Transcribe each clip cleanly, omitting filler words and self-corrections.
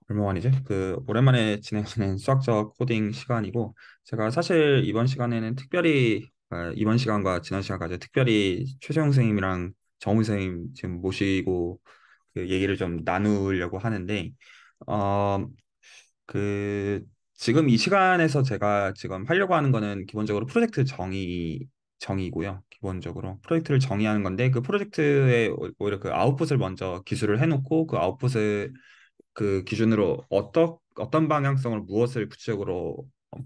얼마 만이지? 오랜만에 진행하는 수학적 코딩 시간이고, 제가 사실 이번 시간에는 특별히 이번 시간과 지난 시간까지 특별히 최재형 선생님이랑 정우 선생님 지금 모시고 그 얘기를 좀 나누려고 하는데, 어, 그 지금 이 시간에서 제가 지금 하려고 하는 거는 기본적으로 프로젝트 정의고요. 기본적으로 프로젝트를 정의하는 건데, 그 프로젝트에 오히려 그 아웃풋을 먼저 기술을 해놓고, 그 아웃풋을 그 기준으로 어떤 방향성을 무엇을 구체적으로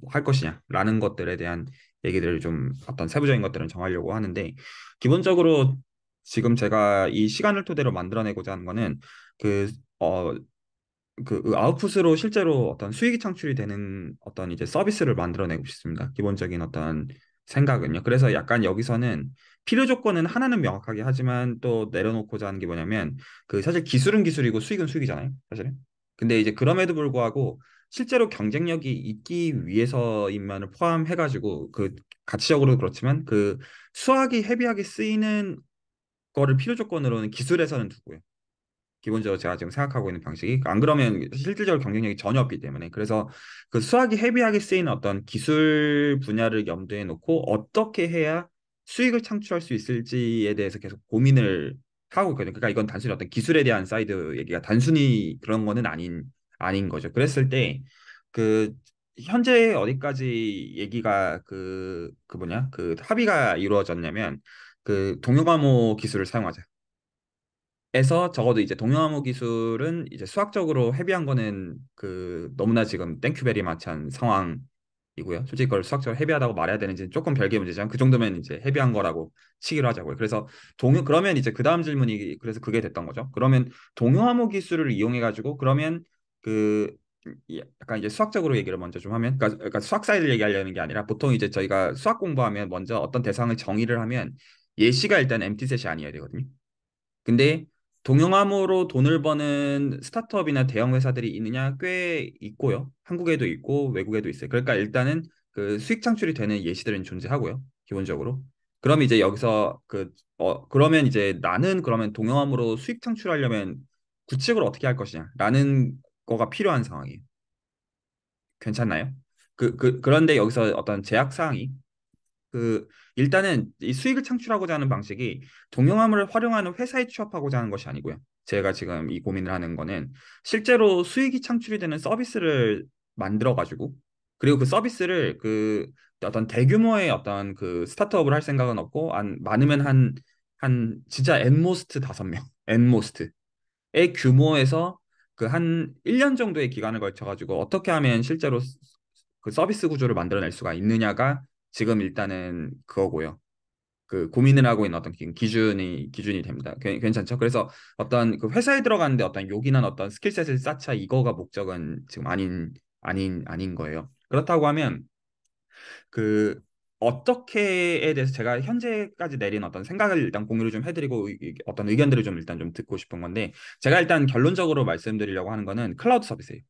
할 것이냐라는 것들에 대한 얘기들을 좀 어떤 세부적인 것들은 정하려고 하는데, 기본적으로 지금 제가 이 시간을 토대로 만들어내고자 하는 거는 그 어 그 아웃풋으로 실제로 어떤 수익이 창출이 되는 어떤 이제 서비스를 만들어내고 싶습니다. 기본적인 어떤 생각은요. 그래서 약간 여기서는 필요 조건은 하나는 명확하게 하지만 또 내려놓고자 하는 게 뭐냐면, 사실 기술은 기술이고 수익은 수익이잖아요. 사실은. 근데 이제 그럼에도 불구하고 실제로 경쟁력이 있기 위해서인 면을 포함해가지고 가치적으로 그렇지만 수학이 헤비하게 쓰이는 거를 필요 조건으로는 기술에서는 두고요. 기본적으로 제가 지금 생각하고 있는 방식이, 안 그러면 실질적으로 경쟁력이 전혀 없기 때문에, 그래서 그 수학이 헤비하게 쓰이는 어떤 기술 분야를 염두에 놓고 어떻게 해야 수익을 창출할 수 있을지에 대해서 계속 고민을 하고 있거든요. 그러니까 이건 단순히 어떤 기술에 대한 사이드 얘기가 단순히 그런 거는 아닌 거죠. 그랬을 때 그 현재 어디까지 얘기가 합의가 이루어졌냐면, 동영암호 기술을 사용하자. 에서 적어도 이제 동영암호 기술은 이제 수학적으로 헤비한 거는 너무나 지금 땡큐 베리 마찬 상황이고요. 솔직히 그걸 수학적으로 헤비하다고 말해야 되는지 조금 별개 문제지만, 그 정도면 이제 헤비한 거라고 치기로 하자고요. 그래서 그러면 이제 그 다음 질문이 그래서 그게 됐던 거죠. 그러면 동영암호 기술을 이용해 가지고, 그러면 그 약간 이제 수학적으로 얘기를 먼저 좀 하면, 그러니까 수학 사이드를 얘기하려는 게 아니라, 보통 이제 저희가 수학 공부하면 먼저 어떤 대상을 정의를 하면 예시가 일단 엠티셋이 아니어야 되거든요. 근데 동영암으로 돈을 버는 스타트업이나 대형 회사들이 있느냐? 꽤 있고요. 한국에도 있고 외국에도 있어요. 그러니까 일단은 그 수익 창출이 되는 예시들은 존재하고요. 기본적으로. 그럼 이제 여기서 그러면 이제 나는 그러면 동영암으로 수익 창출하려면 구체적으로 어떻게 할 것이냐라는 거가 필요한 상황이에요. 괜찮나요? 그런데 여기서 어떤 제약 사항이, 그 일단은 이 수익을 창출하고자 하는 방식이 동영암을 활용하는 회사에 취업하고자 하는 것이 아니고요. 제가 지금 이 고민을 하는 거는 실제로 수익이 창출이 되는 서비스를 만들어 가지고, 그리고 그 서비스를 어떤 대규모의 어떤 스타트업을 할 생각은 없고, 많으면 한 진짜 앤모스트 5명, 앤모스트의 규모에서 한 1년 정도의 기간을 걸쳐 가지고 어떻게 하면 실제로 그 서비스 구조를 만들어낼 수가 있느냐가 지금 일단은 그거고요. 고민을 하고 있는 어떤 기준이 됩니다. 괜찮죠? 그래서 어떤 회사에 들어가는데 어떤 요긴한 어떤 스킬셋을 쌓자, 이거가 목적은 지금 아닌 거예요. 그렇다고 하면 그 어떻게에 대해서 제가 현재까지 내린 어떤 생각을 일단 공유를 좀 해드리고, 어떤 의견들을 좀 일단 좀 듣고 싶은 건데, 제가 일단 결론적으로 말씀드리려고 하는 거는 클라우드 서비스예요.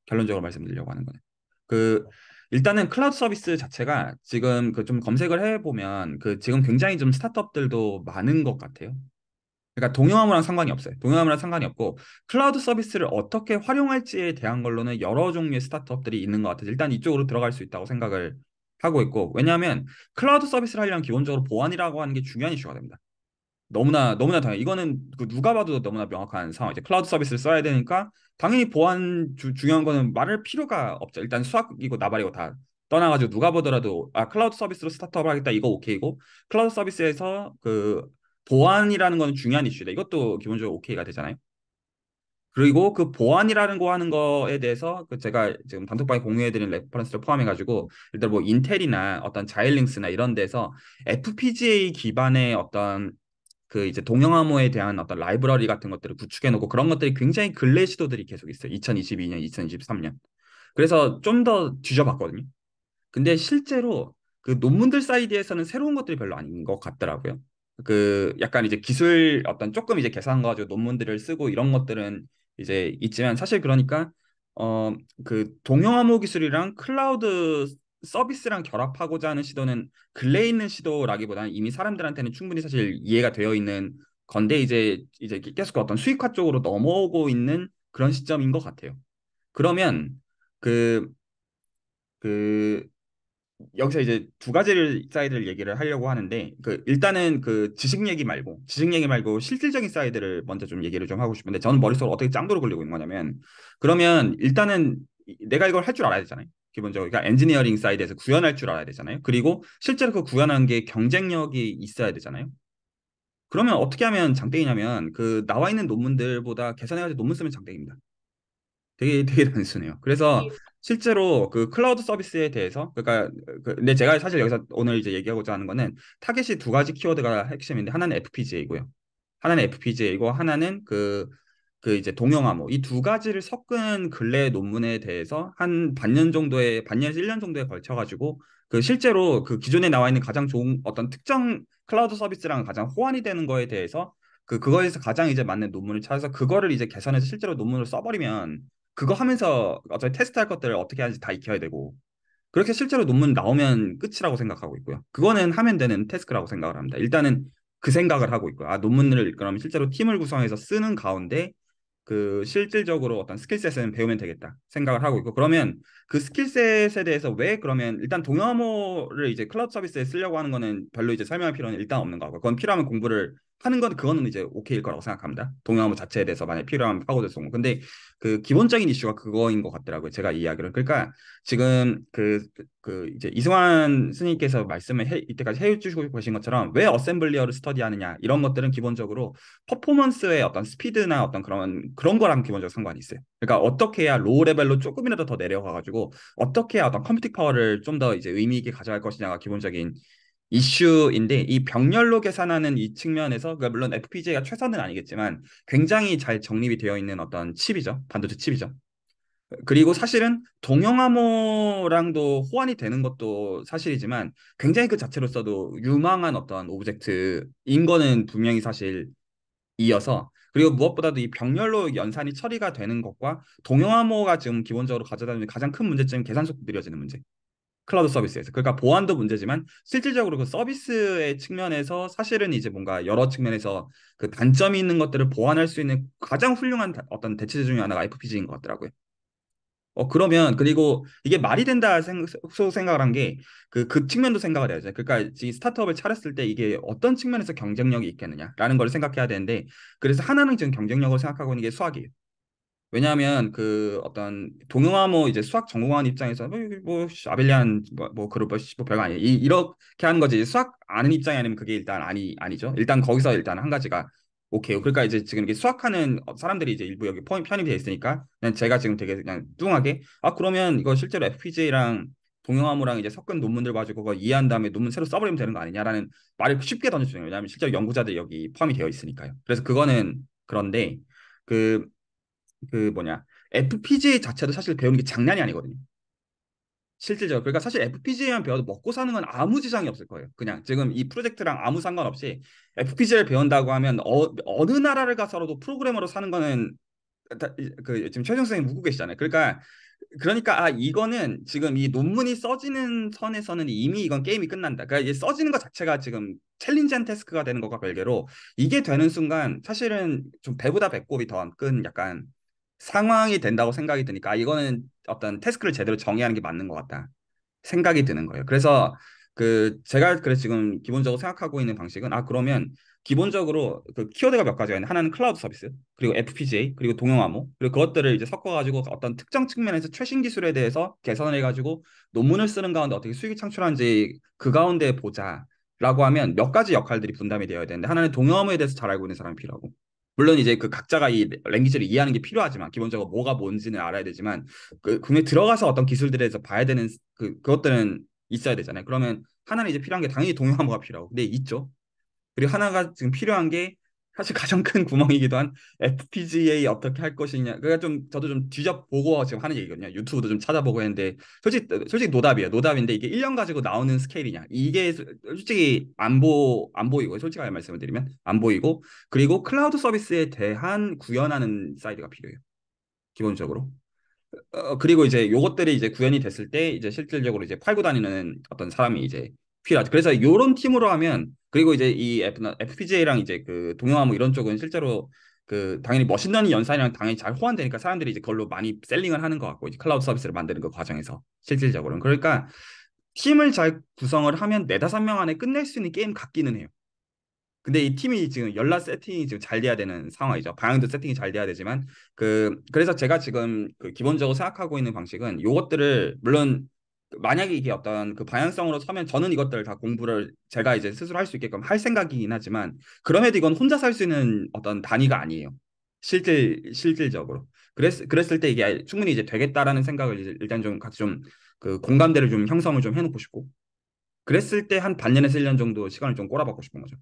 결론적으로 말씀드리려고 하는 거는 그 일단은 클라우드 서비스 자체가 지금 좀 검색을 해보면 지금 굉장히 좀 스타트업들도 많은 것 같아요. 그러니까 동영암이랑 상관이 없어요. 동영암이랑 상관이 없고, 클라우드 서비스를 어떻게 활용할지에 대한 걸로는 여러 종류의 스타트업들이 있는 것 같아요. 일단 이쪽으로 들어갈 수 있다고 생각을 하고 있고, 왜냐하면 클라우드 서비스를 하려면 기본적으로 보안이라고 하는 게 중요한 이슈가 됩니다. 너무나 당연히 이거는 누가 봐도 너무나 명확한 상황이죠. 클라우드 서비스를 써야 되니까 당연히 보안 중요한 거는 말할 필요가 없죠. 일단 수학이고 나발이고 다 떠나가지고 누가 보더라도 클라우드 서비스로 스타트업을 하겠다, 이거 오케이고, 클라우드 서비스에서 보안이라는 건 중요한 이슈다, 이것도 기본적으로 오케이가 되잖아요. 그리고 그 보안이라는 거 하는 거에 대해서 제가 지금 단톡방에 공유해드린 레퍼런스를 포함해가지고, 일단 뭐 인텔이나 어떤 자일링스나 이런 데서 FPGA 기반의 어떤 이제 동영암호에 대한 어떤 라이브러리 같은 것들을 구축해 놓고, 그런 것들이 굉장히 근래 시도들이 계속 있어요. 2022년, 2023년. 그래서 좀 더 뒤져봤거든요. 근데 실제로 논문들 사이드에서는 새로운 것들이 별로 아닌 것 같더라고요. 약간 이제 기술 어떤 조금 이제 계산 가지고 논문들을 쓰고 이런 것들은 이제 있지만, 사실 그러니까 어 동영암호 기술이랑 클라우드 서비스랑 결합하고자 하는 시도는 근래에 있는 시도라기보다는 이미 사람들한테는 충분히 사실 이해가 되어 있는 건데, 이제 계속 어떤 수익화 쪽으로 넘어오고 있는 그런 시점인 것 같아요. 그러면 그, 그 여기서 이제 두 가지를 사이드를 얘기를 하려고 하는데 그 일단은 그 지식 얘기 말고 실질적인 사이드를 먼저 좀 얘기를 좀 하고 싶은데 저는 머릿속으로 어떻게 짱도로 굴리고 있는 거냐면 그러면 일단은 내가 이걸 할 줄 알아야 되잖아요. 기본적으로 그러니까 엔지니어링 사이드에서 구현할 줄 알아야 되잖아요. 그리고 실제로 그 구현하는 게 경쟁력이 있어야 되잖아요. 그러면 어떻게 하면 장땡이냐면 그 나와 있는 논문들보다 개선해가지고 논문 쓰면 장땡입니다. 되게 단순해요. 그래서 실제로 그 클라우드 서비스에 대해서 그러니까 근데 제가 사실 여기서 오늘 이제 얘기하고자 하는 거는 타겟이 두 가지 키워드가 핵심인데 하나는 FPGA고요. 하나는 FPGA이고 하나는 그 이제 동영암호 이 두 가지를 섞은 근래 논문에 대해서 한 반년에서 1년 정도에 걸쳐 가지고 그 실제로 그 기존에 나와 있는 가장 좋은 어떤 특정 클라우드 서비스랑 가장 호환이 되는 거에 대해서 그거에서 가장 이제 맞는 논문을 찾아서 그거를 이제 개선해서 실제로 논문을 써버리면 그거 하면서 어차피 테스트할 것들을 어떻게 하는지 다 익혀야 되고 그렇게 실제로 논문 나오면 끝이라고 생각하고 있고요. 그거는 하면 되는 태스크라고 생각을 합니다. 일단은 그 생각을 하고 있고요. 아, 논문을 그러면 실제로 팀을 구성해서 쓰는 가운데 그 실질적으로 어떤 스킬셋은 배우면 되겠다 생각을 하고 있고 그러면 그 스킬셋에 대해서 왜 그러면 일단 동영어를 이제 클라우드 서비스에 쓰려고 하는 거는 별로 이제 설명할 필요는 일단 없는 거고 그건 필요하면 공부를 하는 건 그거는 이제 오케이일 거라고 생각합니다. 동영어 자체에 대해서 만약 필요하면 파고들 수 있는 근데 그 기본적인 이슈가 그거인 것 같더라고요. 제가 이야기를 그러니까 지금 그 이제 이승환 스님께서 말씀을 이때까지 해주시고 계신 것처럼 왜 어셈블리어를 스터디하느냐 이런 것들은 기본적으로 퍼포먼스의 어떤 스피드나 어떤 그런 거랑 기본적으로 상관이 있어요. 그러니까 어떻게 해야 로우 레벨로 조금이라도 더 내려가가지고 어떻게 해야 어떤 컴퓨팅 파워를 좀 더 이제 의미 있게 가져갈 것이냐가 기본적인 이슈인데 이 병렬로 계산하는 이 측면에서 그러니까 물론 FPGA가 최선은 아니겠지만 굉장히 잘 정립이 되어 있는 어떤 칩이죠. 반도체 칩이죠. 그리고 사실은 동영암호랑도 호환이 되는 것도 사실이지만 굉장히 그 자체로서도 유망한 어떤 오브젝트인 거는 분명히 사실 이어서 그리고 무엇보다도 이 병렬로 연산이 처리가 되는 것과 동영암호가 지금 기본적으로 가져다 주는 가장 큰 문제점은 계산 속도 느려지는 문제. 클라우드 서비스에서. 그러니까 보안도 문제지만 실질적으로 그 서비스의 측면에서 사실은 이제 뭔가 여러 측면에서 그 단점이 있는 것들을 보완할 수 있는 가장 훌륭한 어떤 대체제 중에 하나가 FPGA인 것 같더라고요. 그러면, 그리고 이게 말이 된다 생각을 한 게, 그 측면도 생각을 해야죠. 그러니까 이 스타트업을 차렸을 때 이게 어떤 측면에서 경쟁력이 있겠느냐라는 걸 생각해야 되는데, 그래서 하나는 지금 경쟁력을 생각하고 있는 게 수학이에요. 왜냐하면 그 어떤 동영화모 이제 수학 전공한 입장에서 아벨리안 그룹 뭐 별거 아니에요. 이렇게 하는 거지. 수학 아는 입장이 아니면 그게 일단 아니죠. 일단 거기서 일단 한 가지가 오케이. 그러니까 이제 지금 이게 수학하는 사람들이 이제 일부 여기 편입돼 있으니까 그냥 제가 지금 되게 그냥 뚱하게 그러면 이거 실제로 FPGA랑 동영화모랑 이제 섞은 논문들 가지고 그거 이해한 다음에 논문 새로 써버리면 되는 거 아니냐라는 말을 쉽게 던져주는 거예요. 왜냐하면 실제로 연구자들이 여기 포함이 되어 있으니까요. 그래서 그거는 그런데 그 뭐냐 FPGA 자체도 사실 배우는 게 장난이 아니거든요. 실질적으로 그러니까 사실 FPGA만 배워도 먹고 사는 건 아무 지장이 없을 거예요. 그냥 지금 이 프로젝트랑 아무 상관없이 FPGA를 배운다고 하면 어느 나라를 가서라도 프로그래머로 사는 거는 그 지금 최종 선생님 묻고 계시잖아요. 그러니까 이거는 지금 이 논문이 써지는 선에서는 이미 이건 게임이 끝난다. 그러니까 이게 써지는 것 자체가 지금 챌린지한 태스크가 되는 것과 별개로 이게 되는 순간 사실은 좀 배보다 배꼽이 더 큰 약간 상황이 된다고 생각이 드니까 이거는 어떤 태스크를 제대로 정의하는 게 맞는 것 같다 생각이 드는 거예요. 그래서 제가 그래서 지금 기본적으로 생각하고 있는 방식은 그러면 기본적으로 그 키워드가 몇 가지가 있는데 하나는 클라우드 서비스 그리고 FPGA 그리고 동영암호 그리고 그것들을 이제 섞어가지고 어떤 특정 측면에서 최신 기술에 대해서 개선을 해가지고 논문을 쓰는 가운데 어떻게 수익이 창출하는지 그 가운데 보자라고 하면 몇 가지 역할들이 분담이 되어야 되는데 하나는 동영암호에 대해서 잘 알고 있는 사람이 필요하고 물론 이제 그 각자가 이 랭귀지를 이해하는 게 필요하지만 기본적으로 뭐가 뭔지는 알아야 되지만 그 국내 들어가서 어떤 기술들에 대해서 봐야 되는 그것들은 있어야 되잖아요. 그러면 하나는 이제 필요한 게 당연히 동영암호가 필요하고 근데 있죠. 그리고 하나가 지금 필요한 게 사실 가장 큰 구멍이기도 한 FPGA 어떻게 할 것이냐. 그러니까 좀 저도 좀 뒤져보고 지금 하는 얘기거든요. 유튜브도 좀 찾아보고 했는데 솔직히 노답이에요. 노답인데 이게 1년 가지고 나오는 스케일이냐. 이게 솔직히 안 보이고 솔직하게 말씀을 드리면 안 보이고 그리고 클라우드 서비스에 대한 구현하는 사이드가 필요해요. 기본적으로. 그리고 이제 요것들이 이제 구현이 됐을 때 이제 실질적으로 이제 팔고 다니는 어떤 사람이 이제 필요하죠. 그래서 요런 팀으로 하면 그리고 이제 이 FPGA랑 이제 그 동영화 뭐 이런 쪽은 실제로 당연히 머신러닝 연산이랑 당연히 잘 호환되니까 사람들이 이제 그걸로 많이 셀링을 하는 것 같고 이제 클라우드 서비스를 만드는 그 과정에서 실질적으로는 그러니까 팀을 잘 구성을 하면 네다섯 명 안에 끝낼 수 있는 게임 같기는 해요. 근데 이 팀이 지금 연락 세팅이 지금 잘 돼야 되는 상황이죠. 방향도 세팅이 잘 돼야 되지만 그래서 제가 지금 그 기본적으로 생각하고 있는 방식은 요것들을 물론 만약에 이게 어떤 그 방향성으로 서면 저는 이것들을 다 공부를 제가 이제 스스로 할 수 있게끔 할 생각이긴 하지만 그럼에도 이건 혼자 살 수 있는 어떤 단위가 아니에요. 실질적으로. 그랬을 때 이게 충분히 이제 되겠다라는 생각을 이제 일단 좀 같이 좀 그 공감대를 좀 형성을 좀 해놓고 싶고 그랬을 때 한 반년에서 1년 정도 시간을 좀 꼬라박고 싶은 거죠.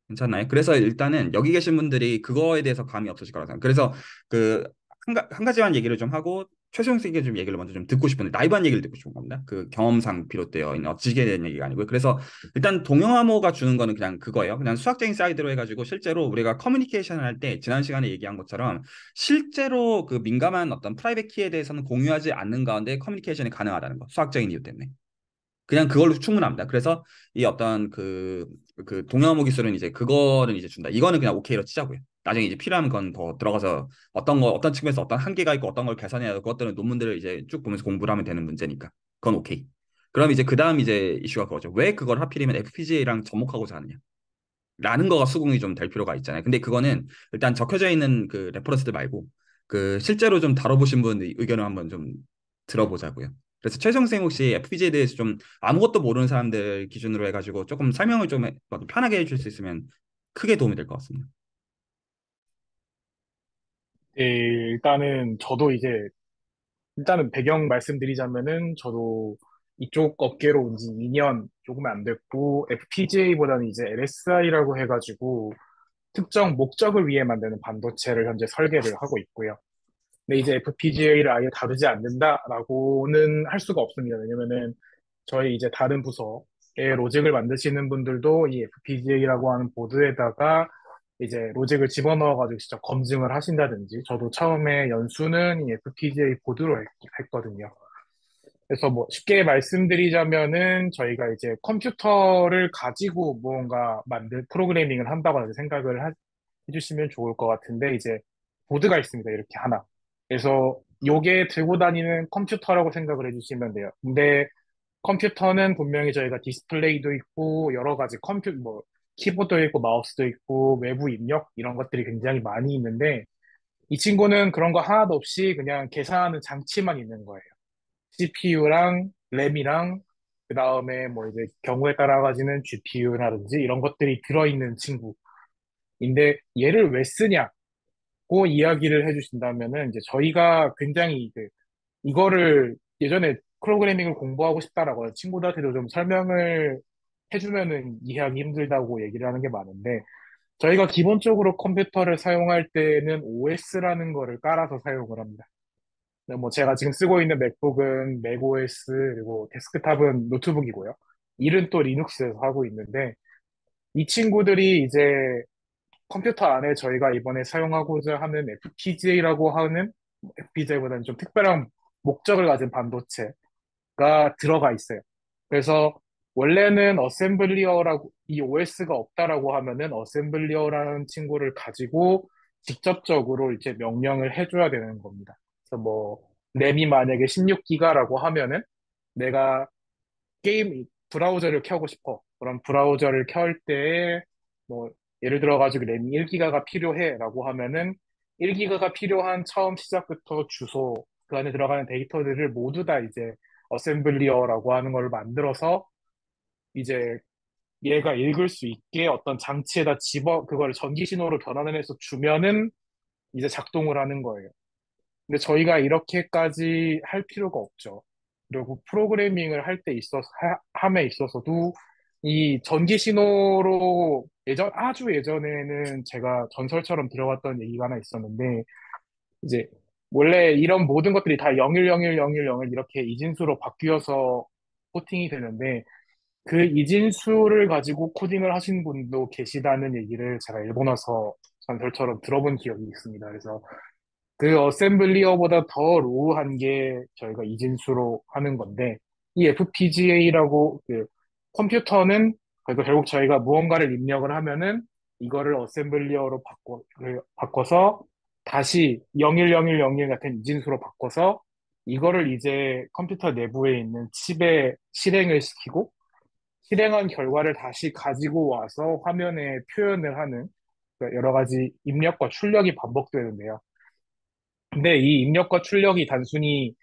괜찮나요? 그래서 일단은 여기 계신 분들이 그거에 대해서 감이 없으실 거라고 생각해요. 그래서 그 한 가지만 얘기를 좀 하고 최소영 씨에게 좀 얘기를 먼저 좀 듣고 싶은데 라이브한 얘기를 듣고 싶은 겁니다. 그 경험상 비롯되어 있는 어찌게 된 얘기가 아니고요. 그래서 일단 동영암호가 주는 거는 그냥 그거예요. 그냥 수학적인 사이드로 해가지고 실제로 우리가 커뮤니케이션을 할 때 지난 시간에 얘기한 것처럼 실제로 그 민감한 어떤 프라이빗 키에 대해서는 공유하지 않는 가운데 커뮤니케이션이 가능하다는 거. 수학적인 이유 때문에. 그냥 그걸로 충분합니다. 그래서 이 어떤 그 동영암호 기술은 이제 그거는 이제 준다. 이거는 그냥 오케이로 치자고요. 나중에 이제 필요한 건 더 들어가서 어떤 측면에서 어떤 한계가 있고 어떤 걸 개선해야 하고 그것들은 논문들을 이제 쭉 보면서 공부를 하면 되는 문제니까. 그건 오케이. 그럼 이제 그 다음 이제 이슈가 그거죠. 왜 그걸 하필이면 FPGA랑 접목하고자 하느냐. 라는 거가 수긍이 좀 될 필요가 있잖아요. 근데 그거는 일단 적혀져 있는 그 레퍼런스들 말고 그 실제로 좀 다뤄보신 분 의견을 한번 좀 들어보자고요. 그래서 최성 선생 혹시 FPGA에 대해서 좀 아무것도 모르는 사람들 기준으로 해가지고 조금 설명을 좀 편하게 해줄 수 있으면 크게 도움이 될 것 같습니다. 예, 일단은 저도 이제 일단은 배경 말씀드리자면은 저도 이쪽 업계로 온 지 2년 조금 안 됐고 FPGA보다는 이제 LSI라고 해가지고 특정 목적을 위해 만드는 반도체를 현재 설계를 하고 있고요. 근데 이제 FPGA를 아예 다루지 않는다라고는 할 수가 없습니다. 왜냐면은 저희 이제 다른 부서의 로직을 만드시는 분들도 이 FPGA라고 하는 보드에다가 이제 로직을 집어넣어가지고 직접 검증을 하신다든지, 저도 처음에 연수는 이 FPGA 보드로 했거든요. 그래서 뭐 쉽게 말씀드리자면은 저희가 이제 컴퓨터를 가지고 무언가 프로그래밍을 한다고 생각을 해주시면 좋을 것 같은데, 이제 보드가 있습니다. 이렇게 하나. 그래서 요게 들고 다니는 컴퓨터라고 생각을 해주시면 돼요. 근데 컴퓨터는 분명히 저희가 디스플레이도 있고 여러 가지 키보드도 있고 마우스도 있고 외부 입력 이런 것들이 굉장히 많이 있는데, 이 친구는 그런 거 하나도 없이 그냥 계산하는 장치만 있는 거예요. CPU랑 램이랑 그 다음에 뭐 이제 경우에 따라 가지는 GPU라든지 이런 것들이 들어있는 친구인데, 얘를 왜 쓰냐고 이야기를 해주신다면은, 이제 저희가 굉장히 이거를 예전에 프로그래밍을 공부하고 싶다라고 친구들한테도 좀 설명을 해주면은 이해하기 힘들다고 얘기를 하는 게 많은데, 저희가 기본적으로 컴퓨터를 사용할 때는 OS라는 거를 깔아서 사용을 합니다. 뭐 제가 지금 쓰고 있는 맥북은 맥OS, 그리고 데스크탑은 노트북이고요. 일은 또 리눅스에서 하고 있는데, 이 친구들이 이제 컴퓨터 안에 저희가 이번에 사용하고자 하는 FPGA라고 하는, FPGA보다는 좀 특별한 목적을 가진 반도체가 들어가 있어요. 그래서 원래는 어셈블리어라고, 이 OS가 없다라고 하면은 어셈블리어라는 친구를 가지고 직접적으로 이제 명령을 해줘야 되는 겁니다. 그래서 뭐 램이 만약에 16기가라고 하면은 내가 브라우저를 켜고 싶어. 그럼 브라우저를 켤 때에 뭐 예를 들어 가지고 램이 1기가가 필요해라고 하면은 1기가가 필요한 처음 시작부터 주소, 그 안에 들어가는 데이터들을 모두 다 이제 어셈블리어라고 하는 걸 만들어서 이제 얘가 읽을 수 있게 어떤 장치에다 그거를 전기 신호로 변환을 해서 주면은 이제 작동을 하는 거예요. 근데 저희가 이렇게까지 할 필요가 없죠. 그리고 프로그래밍을 할 때 함에 있어서도 이 전기 신호로 아주 예전에는 제가 전설처럼 들어왔던 얘기가 하나 있었는데, 이제 원래 이런 모든 것들이 다 01010101 이렇게 이진수로 바뀌어서 코팅이 되는데, 그 이진수를 가지고 코딩을 하신 분도 계시다는 얘기를 제가 일본어서 전설처럼 들어본 기억이 있습니다. 그래서 그 어셈블리어보다 더 로우한 게 저희가 이진수로 하는 건데, 이 FPGA라고 컴퓨터는 그러니까 결국 저희가 무언가를 입력을 하면은 이거를 어셈블리어로 바꿔서 다시 01010 같은 이진수로 바꿔서 이거를 이제 컴퓨터 내부에 있는 칩에 실행을 시키고 실행한 결과를 다시 가지고 와서 화면에 표현을 하는 그러니까 여러 가지 입력과 출력이 반복되는데요. 근데 이 입력과 출력이 단순히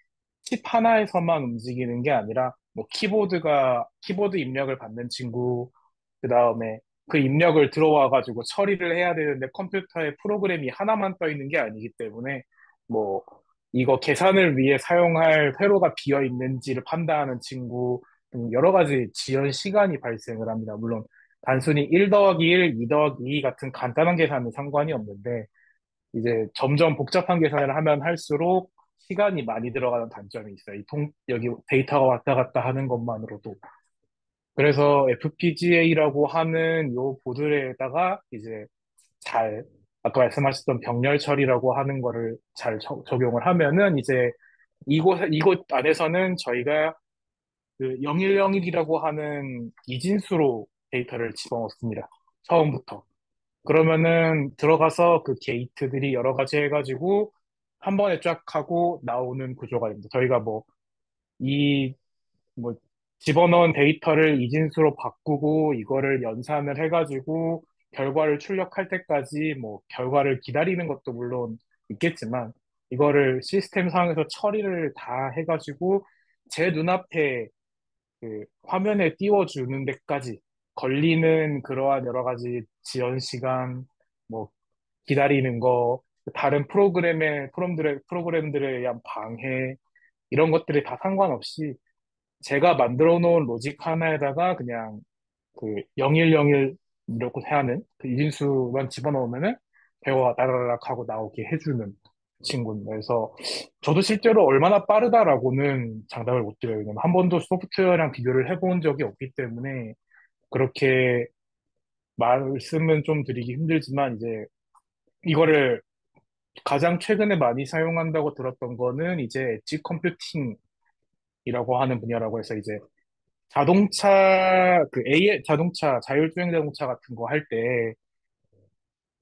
칩 하나에서만 움직이는 게 아니라 뭐 키보드 입력을 받는 친구 그다음에 그 입력을 들어와 가지고 처리를 해야 되는데 컴퓨터에 프로그램이 하나만 떠 있는 게 아니기 때문에 뭐 이거 계산을 위해 사용할 회로가 비어 있는지를 판단하는 친구 등 여러 가지 지연 시간이 발생을 합니다. 물론 단순히 1 더하기 1, 2 더하기 2 같은 간단한 계산은 상관이 없는데 이제 점점 복잡한 계산을 하면 할수록 시간이 많이 들어가는 단점이 있어요. 여기 데이터가 왔다 갔다 하는 것만으로도. 그래서 FPGA라고 하는 요 보드에다가 이제 잘, 아까 말씀하셨던 병렬 처리라고 하는 거를 잘 적용을 하면은 이제 이곳 안에서는 저희가 그 0101이라고 하는 이진수로 데이터를 집어넣습니다. 처음부터. 그러면은 들어가서 그 게이트들이 여러 가지 해가지고 한 번에 쫙 하고 나오는 구조가 됩니다. 저희가 이, 뭐, 집어넣은 데이터를 이진수로 바꾸고 이거를 연산을 해가지고 결과를 출력할 때까지 뭐, 결과를 기다리는 것도 물론 있겠지만 이거를 시스템 상에서 처리를 다 해가지고 제 눈앞에 그 화면에 띄워주는 데까지 걸리는 그러한 여러 가지 지연 시간, 뭐 기다리는 거, 다른 프로그램들에 의한 방해, 이런 것들이 다 상관없이 제가 만들어 놓은 로직 하나에다가 그냥 그 0101 이렇게 하는 그 이진수만 집어넣으면은 대화가 따라락 하고 나오게 해주는 친구입니다. 그래서 저도 실제로 얼마나 빠르다라고는 장담을 못 드려요. 왜냐면 한 번도 소프트웨어랑 비교를 해본 적이 없기 때문에 그렇게 말씀은 좀 드리기 힘들지만 이제 이거를 가장 최근에 많이 사용한다고 들었던 거는 이제 엣지 컴퓨팅이라고 하는 분야라고 해서 이제 자동차, 자율주행 자동차 같은 거 할 때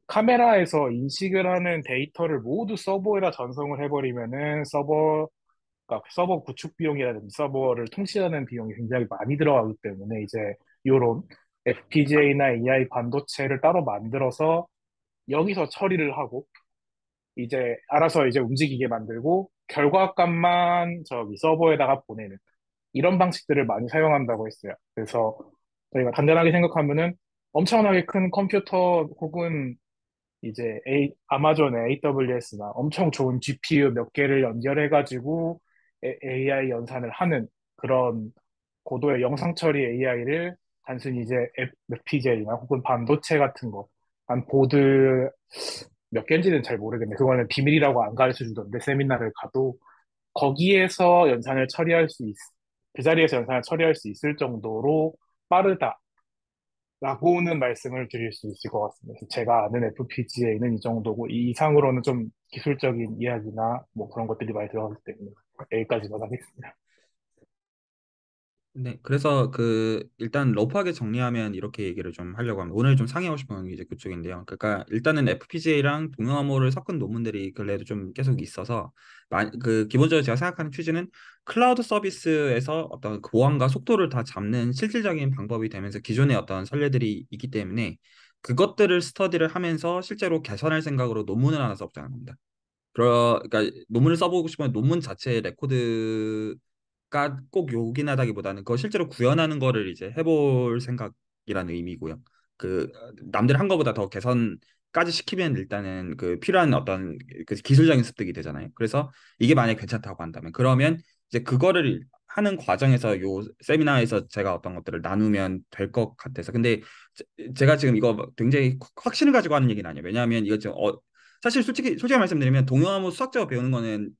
카메라에서 인식을 하는 데이터를 모두 서버에다 전송을 해버리면은 그러니까 서버 구축 비용이라든지 서버를 통신하는 비용이 굉장히 많이 들어가기 때문에 이제 요런 FPGA나 AI 반도체를 따로 만들어서 여기서 처리를 하고 이제 알아서 이제 움직이게 만들고 결과값만 저기 서버에다가 보내는 이런 방식들을 많이 사용한다고 했어요. 그래서 저희가 간단하게 생각하면은 엄청나게 큰 컴퓨터 혹은 이제 아마존의 AWS나 엄청 좋은 GPU 몇 개를 연결해가지고 AI 연산을 하는 그런 고도의 영상 처리 AI를 단순히 이제 FPGA나 혹은 반도체 같은 거, 한 보드 몇 개인지는 잘 모르겠네. 그거는 비밀이라고 안 가르쳐 주던데, 세미나를 가도 거기에서 그 자리에서 연산을 처리할 수 있을 정도로 빠르다라고는 말씀을 드릴 수 있을 것 같습니다. 그래서 제가 아는 FPGA는 이 정도고, 이 이상으로는 좀 기술적인 이야기나 뭐 그런 것들이 많이 들어가기 때문에 여기까지만 하겠습니다. 네, 그래서 그 일단 러프하게 정리하면 이렇게 얘기를 좀 하려고 합니다. 오늘 좀 상의하고 싶은 게 이제 그쪽인데요. 그러니까 일단은 FPGA랑 동영암호를 섞은 논문들이 근래에도 좀 계속 있어서 그 기본적으로 제가 생각하는 취지는 클라우드 서비스에서 어떤 그 보안과 속도를 다 잡는 실질적인 방법이 되면서 기존의 어떤 선례들이 있기 때문에 그것들을 스터디를 하면서 실제로 개선할 생각으로 논문을 하나 써보자는 겁니다. 그러니까 논문을 써보고 싶으면 논문 자체의 레코드가 꼭 요긴하다기보다는 그거 실제로 구현하는 거를 이제 해볼 생각이라는 의미고요. 그 남들 한 거보다 더 개선까지 시키면 일단은 그 필요한 어떤 그 기술적인 습득이 되잖아요. 그래서 이게 만약에 괜찮다고 한다면 그러면 이제 그거를 하는 과정에서 요 세미나에서 제가 어떤 것들을 나누면 될 것 같아서 근데 제가 지금 이거 굉장히 확신을 가지고 하는 얘기는 아니에요. 왜냐하면 이거 지금 사실 솔직히 말씀드리면 동영암호 수학자가 배우는 거는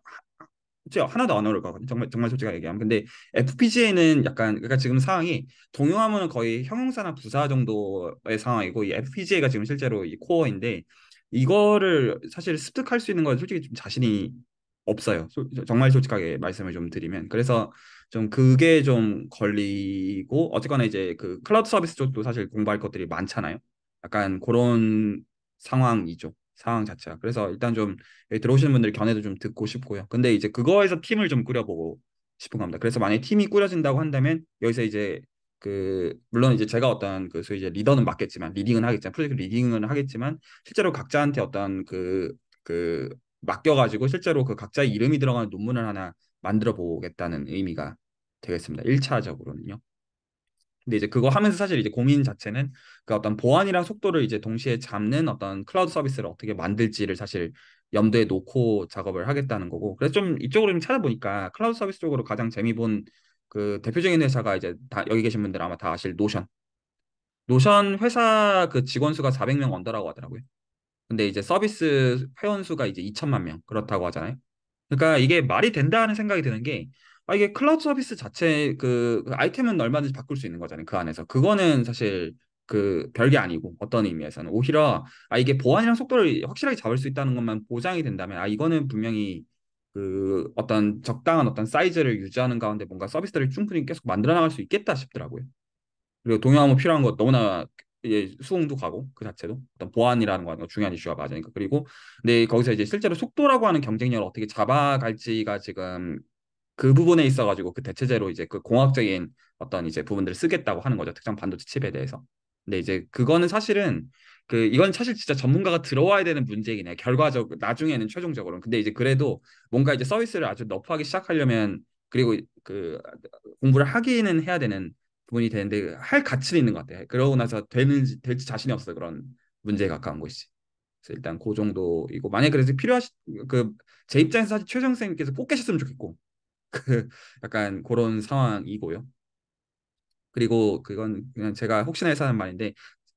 진짜 하나도 안 어려울 거거든요. 정말 솔직하게 얘기하면. 근데 FPGA는 약간 그러니까 지금 상황이 동영암호는 거의 형용사나 부사 정도의 상황이고 이 FPGA가 지금 실제로 이 코어인데 이거를 사실 습득할 수 있는 건 솔직히 좀 자신이 없어요. 정말 솔직하게 말씀을 좀 드리면 그래서 좀 그게 좀 걸리고 어쨌거나 이제 그 클라우드 서비스 쪽도 사실 공부할 것들이 많잖아요. 약간 그런 상황이죠. 상황 자체가. 그래서 일단 좀 여기 들어오시는 분들 견해도 좀 듣고 싶고요. 근데 이제 그거에서 팀을 좀 꾸려보고 싶은 겁니다. 그래서 만약에 팀이 꾸려진다고 한다면 여기서 이제 그 물론 이제 제가 어떤 그 소위 이제 리더는 맡겠지만 리딩은 하겠지만 프로젝트 리딩은 하겠지만 실제로 각자한테 어떤 그 맡겨가지고 실제로 그 각자의 이름이 들어가는 논문을 하나 만들어 보겠다는 의미가 되겠습니다. 1차적으로는요. 근데 이제 그거 하면서 사실 이제 고민 자체는 그 어떤 보안이랑 속도를 이제 동시에 잡는 어떤 클라우드 서비스를 어떻게 만들지를 사실 염두에 놓고 작업을 하겠다는 거고. 그래서 좀 이쪽으로 좀 찾아보니까 클라우드 서비스 쪽으로 가장 재미 본 그 대표적인 회사가 이제 다 여기 계신 분들 아마 다 아실 노션. 노션 회사 그 직원 수가 400명 언더라고 하더라고요. 근데 이제 서비스 회원 수가 이제 2천만 명 그렇다고 하잖아요. 그러니까 이게 말이 된다는 생각이 드는 게 이게 클라우드 서비스 자체 그 아이템은 얼마든지 바꿀 수 있는 거잖아요. 그 안에서 그거는 사실 그 별게 아니고 어떤 의미에서는 오히려 이게 보안이랑 속도를 확실하게 잡을 수 있다는 것만 보장이 된다면 이거는 분명히 그 어떤 적당한 어떤 사이즈를 유지하는 가운데 뭔가 서비스를 충분히 계속 만들어 나갈 수 있겠다 싶더라고요. 그리고 동양화물 필요한 거 너무나 이제 수긍도 가고 그 자체도 어떤 보안이라는 거 중요한 이슈가 맞으니까. 그리고 근데 거기서 이제 실제로 속도라고 하는 경쟁력을 어떻게 잡아갈지가 지금 그 부분에 있어가지고 그 대체제로 이제 그 공학적인 어떤 이제 부분들을 쓰겠다고 하는 거죠. 특정 반도체 칩에 대해서. 근데 이제 그거는 사실은 그 이건 사실 진짜 전문가가 들어와야 되는 문제이긴 해요. 결과적 나중에는 최종적으로는. 근데 이제 그래도 뭔가 이제 서비스를 아주 너프하기 시작하려면 그리고 그 공부를 하기는 해야 되는 부분이 되는데 할 가치는 있는 것 같아요. 그러고 나서 되는지 될지 자신이 없어 그런 문제에 가까운 것이. 그래서 일단 그 정도이고 만약 그래서 필요하시 그 제 입장에서 사실 최정 선생님께서 꼭 계셨으면 좋겠고 그 약간 그런 상황이고요. 그리고 그건 그냥 제가 혹시나 해서 하는 말인데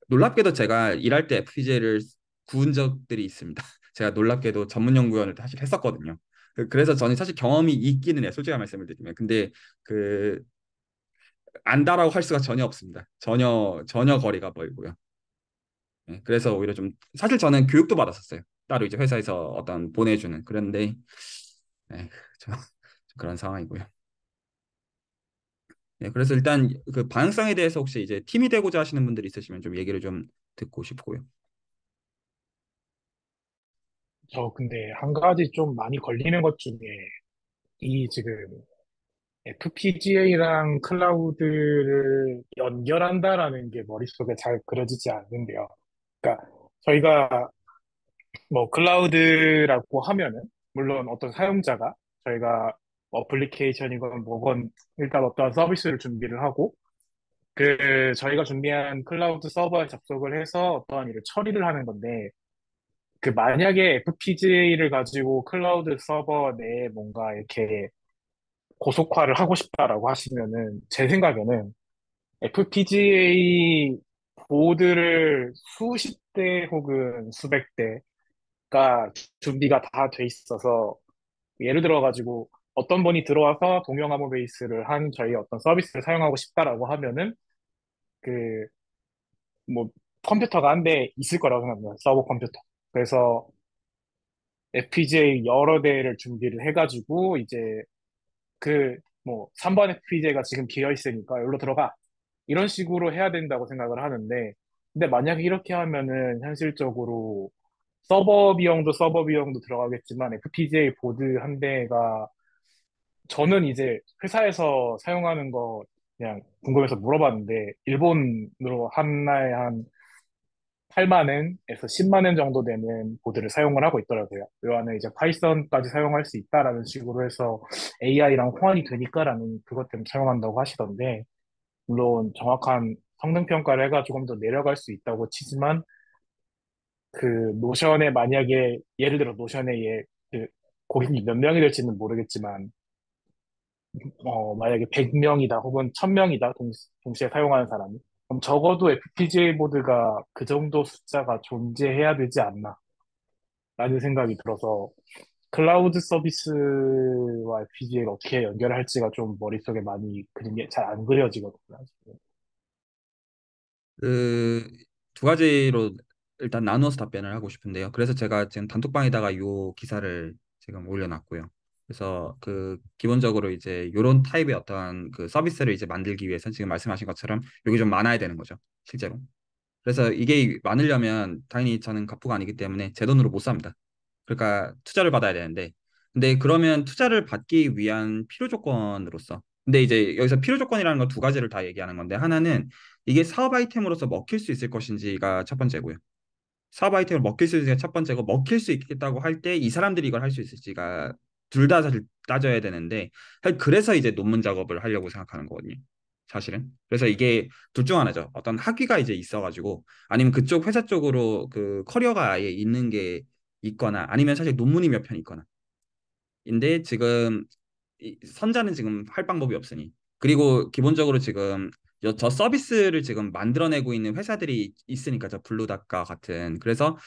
놀랍게도 제가 일할 때 FPGA를 구운 적들이 있습니다. 제가 놀랍게도 전문 연구원을 사실 했었거든요. 그래서 저는 사실 경험이 있기는 해요. 솔직한 말씀을 드리면. 근데 그 안다라고 할 수가 전혀 없습니다. 전혀 거리가 멀고요. 네, 그래서 오히려 좀 사실 저는 교육도 받았었어요. 따로 이제 회사에서 어떤 보내주는 그런데 네, 좀 그런 상황이고요. 네, 그래서 일단 그 방향성에 대해서 혹시 이제 팀이 되고자 하시는 분들이 있으시면 좀 얘기를 좀 듣고 싶고요. 저 근데 한 가지 좀 많이 걸리는 것 중에 이 지금 FPGA랑 클라우드를 연결한다라는 게 머릿속에 잘 그려지지 않는데요. 그러니까 저희가 뭐 클라우드라고 하면은 물론 어떤 사용자가 저희가 어플리케이션이건 뭐건 일단 어떤 서비스를 준비를 하고 그 저희가 준비한 클라우드 서버에 접속을 해서 어떠한 일을 처리를 하는 건데 그 만약에 FPGA를 가지고 클라우드 서버 내에 뭔가 이렇게 고속화를 하고 싶다라고 하시면은 제 생각에는 FPGA 보드를 수십 대 혹은 수백 대가 준비가 다 돼 있어서 예를 들어 가지고 어떤 분이 들어와서 동영암호 베이스를 한 저희 어떤 서비스를 사용하고 싶다라고 하면은 그 뭐 컴퓨터가 한 대 있을 거라고 생각합니다. 서버 컴퓨터. 그래서 FPGA 여러 대를 준비를 해가지고 이제 그 뭐 3번 FPGA가 지금 비어 있으니까 여기로 들어가 이런 식으로 해야 된다고 생각을 하는데 근데 만약에 이렇게 하면은 현실적으로 서버 비용도 들어가겠지만 FPGA 보드 한 대가 저는 이제 회사에서 사용하는 거 그냥 궁금해서 물어봤는데 일본으로 하나에 한 8만 엔에서 10만 엔 정도 되는 보드를 사용을 하고 있더라고요. 요 안에 이제 파이썬까지 사용할 수 있다라는 식으로 해서 AI랑 호환이 되니까라는 그것 때문에 사용한다고 하시던데 물론 정확한 성능 평가를 해가지고 좀 더 내려갈 수 있다고 치지만 그 노션에 만약에 예를 들어 노션에 그 고객이 몇 명이 될지는 모르겠지만 만약에 100명이다 혹은 1000명이다 동시에 사용하는 사람이 그럼 적어도 FPGA 보드가 그 정도 숫자가 존재해야 되지 않나 라는 생각이 들어서 클라우드 서비스와 FPGA를 어떻게 연결할지가 좀 머릿속에 많이 그린 게 잘 안 그려지거든요. 그 두 가지로 일단 나누어서 답변을 하고 싶은데요. 그래서 제가 지금 단톡방에다가 이 기사를 지금 올려놨고요. 그래서 그 기본적으로 이제 이런 타입의 어떤 그 서비스를 이제 만들기 위해서 지금 말씀하신 것처럼 여기 좀 많아야 되는 거죠. 실제로. 그래서 이게 많으려면 당연히 저는 갑부가 아니기 때문에 제 돈으로 못 삽니다. 그러니까 투자를 받아야 되는데, 근데 그러면 투자를 받기 위한 필요 조건으로서, 근데 이제 여기서 필요 조건이라는 건 두 가지를 다 얘기하는 건데, 하나는 이게 사업 아이템으로서 먹힐 수 있을 것인지가 첫 번째고요. 사업 아이템을 먹힐 수 있는 게 첫 번째고, 먹힐 수 있겠다고 할 때 이 사람들이 이걸 할 수 있을지가 둘 다 사실 따져야 되는데, 사실 그래서 이제 논문 작업을 하려고 생각하는 거거든요. 사실은. 그래서 이게 둘 중 하나죠. 어떤 학위가 이제 있어가지고, 아니면 그쪽 회사 쪽으로 그 커리어가 아예 있는 게 있거나, 아니면 사실 논문이 몇 편 있거나. 인데 지금 선자는 지금 할 방법이 없으니. 그리고 기본적으로 지금 저 서비스를 지금 만들어내고 있는 회사들이 있으니까, 저 블루닷과 같은. 그래서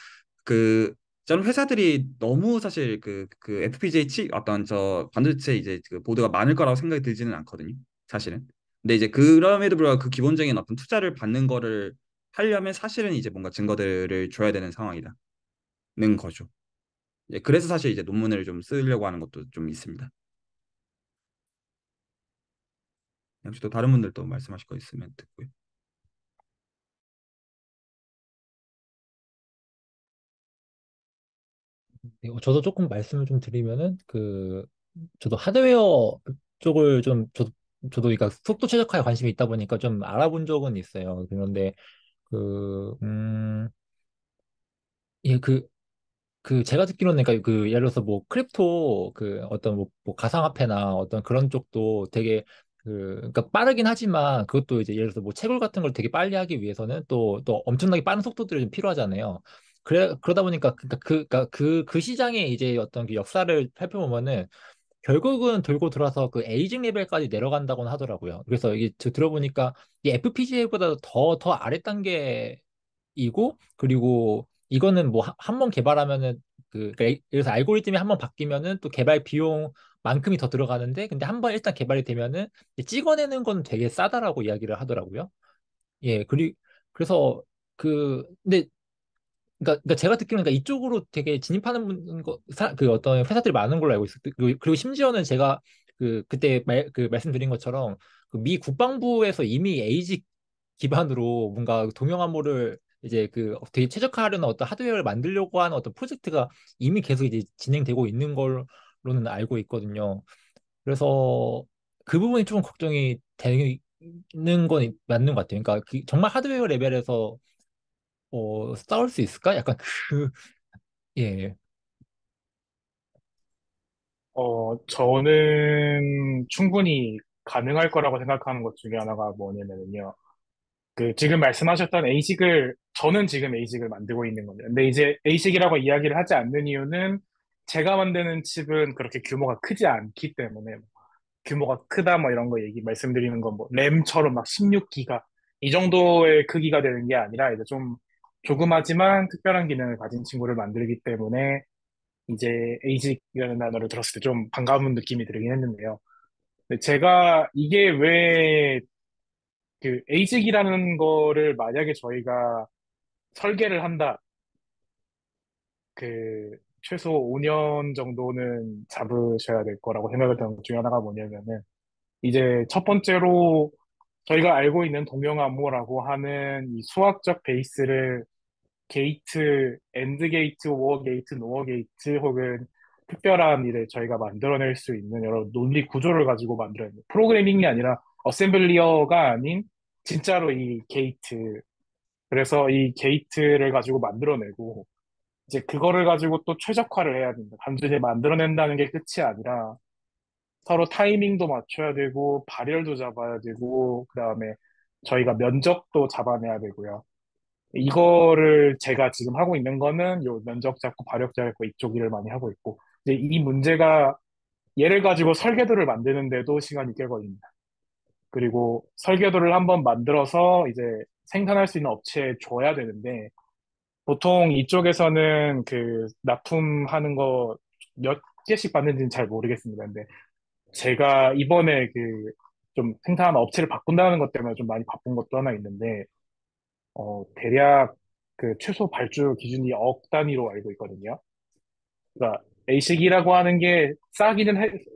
그 저는 회사들이 너무 사실 그 FPGA 칩 어떤 저 반도체 이제 그 보드가 많을 거라고 생각이 들지는 않거든요. 사실은. 근데 이제 그럼에도 불구하고 그 기본적인 어떤 투자를 받는 거를 하려면 사실은 이제 뭔가 증거들을 줘야 되는 상황이다는 거죠. 그래서 사실 이제 논문을 좀 쓰려고 하는 것도 좀 있습니다. 혹시 또 다른 분들도 말씀하실 거 있으면 듣고요. 네, 저도 조금 말씀을 좀 드리면은 저도 하드웨어 쪽을 저도 그러니까 속도 최적화에 관심이 있다 보니까 좀 알아본 적은 있어요. 그런데 그 예, 제가 듣기로는 그러니까 예를 들어서 뭐 크립토 어떤 뭐 가상화폐나 어떤 그런 쪽도 되게 그러니까 빠르긴 하지만 그것도 이제 예를 들어서 뭐 채굴 같은 걸 되게 빨리 하기 위해서는 또 엄청나게 빠른 속도들이 좀 필요하잖아요. 그러다 보니까 그 시장의 이제 어떤 그 역사를 살펴보면은 결국은 돌고 돌아서 그 에이징 레벨까지 내려간다고는 하더라고요. 그래서 이게 들어보니까 이 FPGA보다 더 아래 단계 이고 그리고 이거는 뭐 한 번 개발하면은 그러니까 그래서 알고리즘이 한 번 바뀌면은 또 개발 비용만큼이 더 들어가는데 근데 한 번 일단 개발이 되면은 찍어내는 건 되게 싸다라고 이야기를 하더라고요. 예, 그래서 근데 그러니까 제가 듣기로는 그러니까 이쪽으로 되게 진입하는 그 어떤 회사들이 많은 걸로 알고 있어요. 그리고 심지어는 제가 그때 말씀드린 것처럼 그 미 국방부에서 이미 에이직 기반으로 뭔가 동영암호를 이제 되게 최적화하려는 어떤 하드웨어를 만들려고 하는 어떤 프로젝트가 이미 계속 이제 진행되고 있는 걸로는 알고 있거든요. 그래서 그 부분이 좀 걱정이 되는 건 맞는 것 같아요. 그러니까 정말 하드웨어 레벨에서 싸울 수 있을까? 약간 예. 저는 충분히 가능할 거라고 생각하는 것 중에 하나가 뭐냐면요. 지금 말씀하셨던 에이식을, 저는 지금 에이식을 만들고 있는 거예요. 근데 이제 에이식이라고 이야기를 하지 않는 이유는 제가 만드는 칩은 그렇게 규모가 크지 않기 때문에, 규모가 크다 뭐 이런 거 말씀드리는 건 뭐 램처럼 막 16기가 이 정도의 크기가 되는 게 아니라 이제 좀 조그마지만 특별한 기능을 가진 친구를 만들기 때문에 이제 에이직이라는 단어를 들었을 때 좀 반가운 느낌이 들긴 했는데요. 근데 제가 이게 왜 에이직이라는 거를 만약에 저희가 설계를 한다, 최소 5년 정도는 잡으셔야 될 거라고 생각을 하는 것 중에 하나가 뭐냐면은 이제 첫 번째로 저희가 알고 있는 동명암호라고 하는 이 수학적 베이스를 게이트, 엔드 게이트, 오어 게이트, 노어 게이트 혹은 특별한 일을 저희가 만들어낼 수 있는 여러 논리 구조를 가지고 만들어야 돼요. 프로그래밍이 아니라 어셈블리어가 아닌 진짜로 이 게이트. 그래서 이 게이트를 가지고 만들어내고 이제 그거를 가지고 또 최적화를 해야 된다. 단순히 만들어낸다는 게 끝이 아니라 서로 타이밍도 맞춰야 되고 발열도 잡아야 되고 그다음에 저희가 면적도 잡아내야 되고요. 이거를 제가 지금 하고 있는 거는 요 면적 잡고 발역 잡고 이쪽 일을 많이 하고 있고 이제 이 문제가 얘를 가지고 설계도를 만드는데도 시간이 꽤 걸립니다. 그리고 설계도를 한번 만들어서 이제 생산할 수 있는 업체에 줘야 되는데 보통 이쪽에서는 납품하는 거 몇 개씩 받는지는 잘 모르겠습니다. 근데 제가 이번에 좀 생산하는 업체를 바꾼다는 것 때문에 좀 많이 바쁜 것도 하나 있는데 대략 최소 발주 기준이 억 단위로 알고 있거든요. 그러니까 A식이라고 하는 게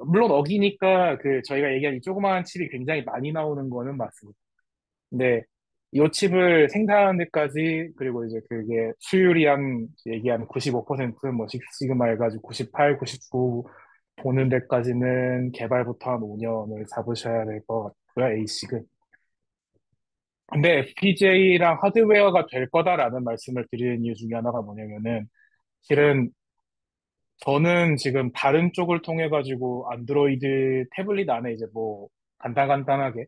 물론 억이니까 저희가 얘기한 이 조그마한 칩이 굉장히 많이 나오는 거는 맞습니다. 근데 이 칩을 생산하는 데까지, 그리고 이제 그게 수율이 한, 얘기한 95%, 뭐, 식시그마 해가지고 98, 99 보는 데까지는 개발부터 한 5년을 잡으셔야 될 것 같고요, A식은. 근데 FPGA랑 하드웨어가 될 거다라는 말씀을 드리는 이유 중에 하나가 뭐냐면은, 실은 저는 지금 다른 쪽을 통해 가지고 안드로이드 태블릿 안에 이제 뭐 간단간단하게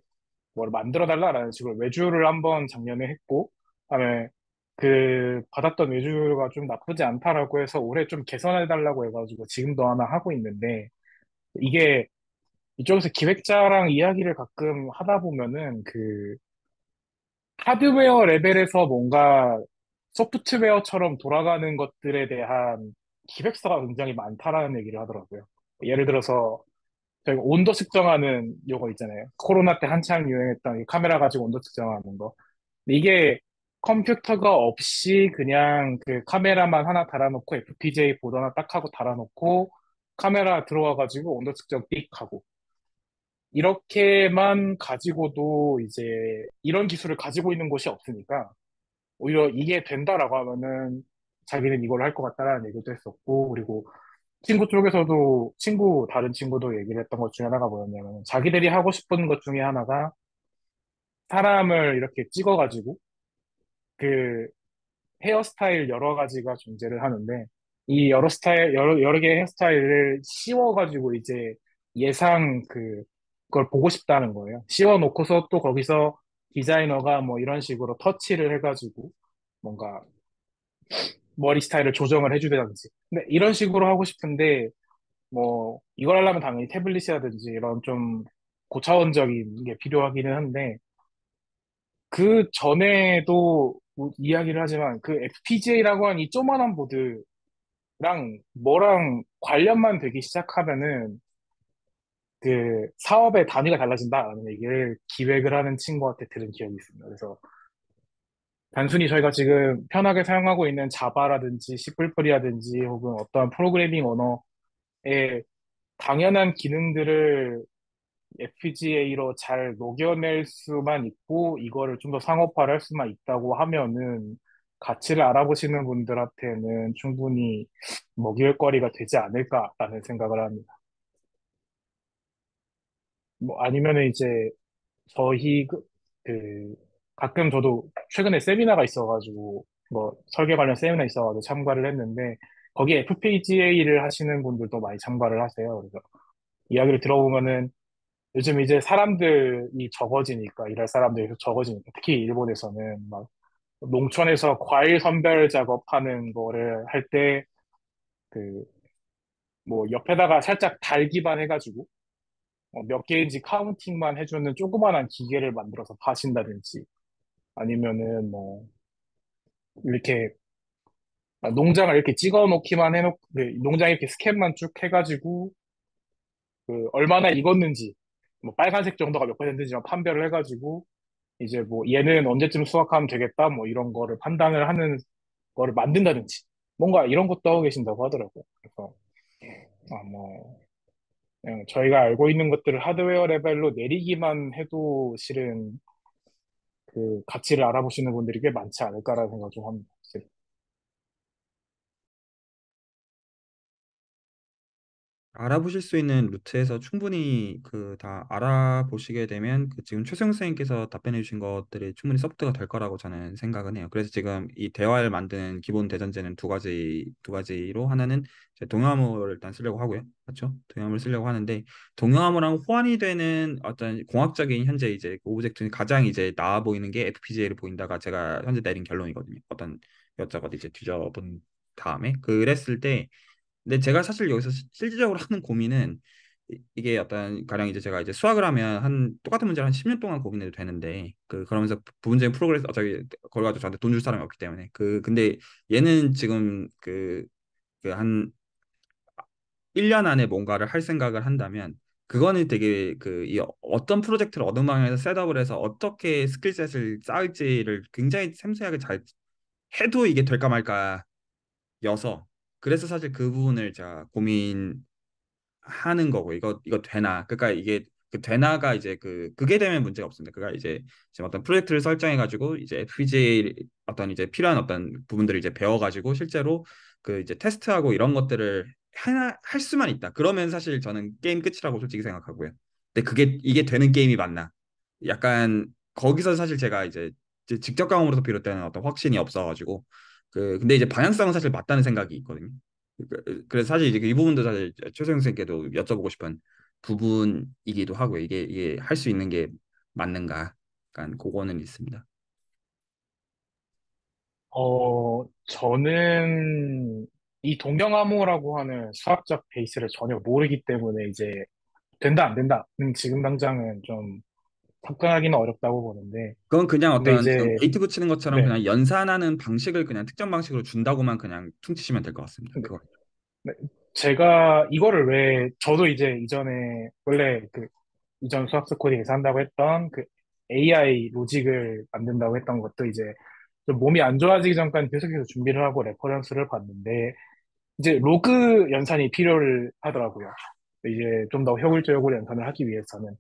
뭘 만들어 달라라는 식으로 외주를 한번 작년에 했고, 그다음에 그 받았던 외주가 좀 나쁘지 않다라고 해서 올해 좀 개선해 달라고 해가지고 지금도 하나 하고 있는데, 이게 이쪽에서 기획자랑 이야기를 가끔 하다 보면은 그 하드웨어 레벨에서 뭔가 소프트웨어처럼 돌아가는 것들에 대한 기획서가 굉장히 많다라는 얘기를 하더라고요. 예를 들어서 저희가 온도 측정하는 요거 있잖아요. 코로나 때 한창 유행했던 이 카메라 가지고 온도 측정하는 거. 근데 이게 컴퓨터가 없이 그냥 그 카메라만 하나 달아놓고 FPGA 보드 하나 딱 하고 달아놓고 카메라 들어와가지고 온도 측정 띡 하고 이렇게만 가지고도 이제 이런 기술을 가지고 있는 곳이 없으니까 오히려 이게 된다라고 하면은 자기는 이걸 할 것 같다라는 얘기도 했었고, 그리고 친구 쪽에서도 다른 친구도 얘기를 했던 것 중에 하나가 뭐였냐면 자기들이 하고 싶은 것 중에 하나가 사람을 이렇게 찍어가지고 그 헤어스타일 여러 가지가 존재를 하는데 이 여러 개의 헤어스타일을 씌워가지고 이제 예상 그걸 보고 싶다는 거예요. 씌워놓고서 또 거기서 디자이너가 뭐 이런 식으로 터치를 해가지고 뭔가 머리 스타일을 조정을 해주든지. 근데 이런 식으로 하고 싶은데 뭐 이걸 하려면 당연히 태블릿이라든지 이런 좀 고차원적인 게 필요하기는 한데 그 전에도 뭐 이야기를 하지만 그 FPGA라고 하는 이 조그만한 보드랑 뭐랑 관련만 되기 시작하면은 그 사업의 단위가 달라진다라는 얘기를 기획을 하는 친구한테 들은 기억이 있습니다. 그래서 단순히 저희가 지금 편하게 사용하고 있는 자바라든지 C++이라든지 혹은 어떤 프로그래밍 언어의 당연한 기능들을 FPGA로 잘 녹여낼 수만 있고 이거를 좀 더 상업화를 할 수만 있다고 하면은 가치를 알아보시는 분들한테는 충분히 먹일거리가 되지 않을까라는 생각을 합니다. 뭐 아니면은 이제 저희 그 가끔 저도 최근에 세미나가 있어가지고 뭐 설계 관련 세미나 있어가지고 참가를 했는데 거기에 FPGA를 하시는 분들도 많이 참가를 하세요. 그래서 이야기를 들어보면은 요즘 이제 사람들이 적어지니까, 일할 사람들이 적어지니까, 특히 일본에서는 막 농촌에서 과일 선별 작업하는 거를 할 때, 그, 뭐 옆에다가 살짝 달기만 해가지고, 몇 개인지 카운팅만 해주는 조그만한 기계를 만들어서 파신다든지, 아니면은 뭐, 이렇게 농장을 이렇게 찍어 놓기만 해놓고, 농장 이렇게 스캔만 쭉 해가지고, 얼마나 익었는지, 뭐 빨간색 정도가 몇 퍼센트인지만 판별을 해가지고, 이제 뭐 얘는 언제쯤 수확하면 되겠다 뭐 이런 거를 판단을 하는 거를 만든다든지 뭔가 이런 것도 하고 계신다고 하더라고요. 그래서 뭐 그냥 저희가 알고 있는 것들을 하드웨어 레벨로 내리기만 해도 실은 그 가치를 알아보시는 분들이 꽤 많지 않을까라는 생각 좀 합니다. 알아보실 수 있는 루트에서 충분히 그 다 알아보시게 되면 그 지금 최승 선생님께서 답변해 주신 것들이 충분히 서포트가 될 거라고 저는 생각은 해요. 그래서 지금 이 대화를 만드는 기본 대전제는 두 가지로 하나는 이제 동영암을 일단 쓰려고 하고요. 그렇죠? 동영암을 쓰려고 하는데 동영암이랑 호환이 되는 어떤 공학적인 현재 이제 그 오브젝트는 가장 이제 나아 보이는 게 FPGA를 보인다가 제가 현재 내린 결론이거든요. 어떤 여쭤봐도 이제 뒤져본 다음에 그랬을 때 근데 제가 사실 여기서 실질적으로 하는 고민은 이게 어떤 가령 이제 제가 이제 수학을 하면 한 똑같은 문제를 한 10년 동안 고민해도 되는데 그러면서 부분적인 프로그레스 어차피 그걸 가지고 저한테 돈 줄 사람이 없기 때문에 근데 얘는 지금 한 1년 안에 뭔가를 할 생각을 한다면 그거는 되게 이 어떤 프로젝트를 어느 방향에서 셋업을 해서 어떻게 스킬셋을 쌓을지를 굉장히 섬세하게 잘 해도 이게 될까 말까 여서 그래서 사실 그 부분을 제가 고민하는 거고 이거 되나 그러니까 이게 그 되나가 이제 그게 되면 문제가 없습니다. 그가 이제 지금 어떤 프로젝트를 설정해가지고 이제 FPGA 어떤 이제 필요한 어떤 부분들을 이제 배워가지고 실제로 그 이제 테스트하고 이런 것들을 하나 할 수만 있다. 그러면 사실 저는 게임 끝이라고 솔직히 생각하고요. 근데 그게 이게 되는 게임이 맞나? 약간 거기서 사실 제가 이제 직접 경험으로서 비롯되는 어떤 확신이 없어가지고 근데 이제 방향성은 사실 맞다는 생각이 있거든요. 그래서 사실 이제 이 부분도 사실 최소영 선생님께도 여쭤보고 싶은 부분이기도 하고요. 이게 할 수 있는 게 맞는가? 약간 그거는 있습니다. 저는 이 동경암호라고 하는 수학적 베이스를 전혀 모르기 때문에 이제 된다, 안 된다. 지금 당장은 좀 접근하기는 어렵다고 보는데. 그건 그냥 근데 어떤 지금 이제, 게이트 붙이는 것처럼 네. 그냥 연산하는 방식을 그냥 특정 방식으로 준다고만 그냥 퉁치시면 될 것 같습니다. 네. 그거. 네. 제가 이거를 왜, 저도 이제 이전에, 원래 그, 이전 수학적 코딩에서 한다고 했던 그 AI 로직을 만든다고 했던 것도 이제 좀 몸이 안 좋아지기 전까지 계속해서 준비를 하고 레퍼런스를 봤는데, 이제 로그 연산이 필요를 하더라고요. 이제 좀 더 효율적으로 연산을 하기 위해서는.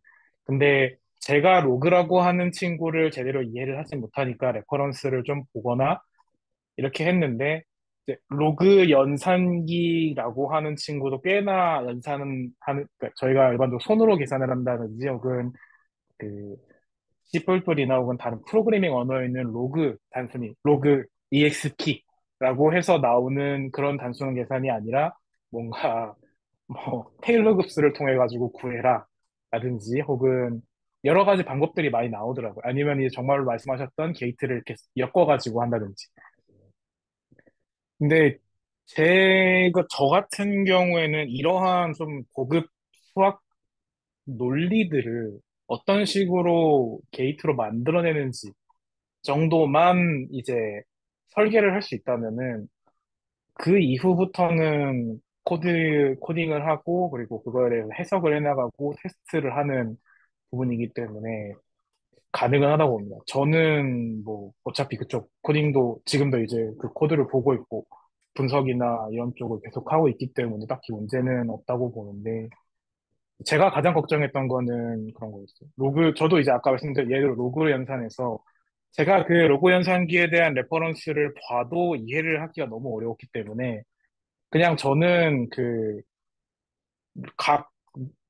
근데 제가 로그라고 하는 친구를 제대로 이해를 하지 못하니까 레퍼런스를 좀 보거나 이렇게 했는데, 이제 로그 연산기라고 하는 친구도 꽤나 그러니까 저희가 일반적으로 손으로 계산을 한다든지 혹은 그 C++이나 혹은 다른 프로그래밍 언어에 있는 로그 단순히 로그 EXP라고 해서 나오는 그런 단순한 계산이 아니라 뭔가 뭐 테일러 급수를 통해 가지고 구해라 라든지 혹은 여러 가지 방법들이 많이 나오더라고요. 아니면 이제 정말로 말씀하셨던 게이트를 이렇게 엮어 가지고 한다든지. 근데 저 같은 경우에는 이러한 좀 고급 수학 논리들을 어떤 식으로 게이트로 만들어내는지 정도만 이제 설계를 할 수 있다면은 그 이후부터는 코딩을 하고 그리고 그거에 대해서 해석을 해나가고 테스트를 하는 부분이기 때문에 가능은 하다고 봅니다. 저는 뭐 어차피 그쪽 코딩도 지금도 이제 그 코드를 보고 있고 분석이나 이런 쪽을 계속 하고 있기 때문에 딱히 문제는 없다고 보는데 제가 가장 걱정했던 거는 그런 거였어요. 저도 이제 아까 말씀드린 예를 로그 연산에서 제가 그 로그 연산기에 대한 레퍼런스를 봐도 이해를 하기가 너무 어려웠기 때문에 그냥 저는 각,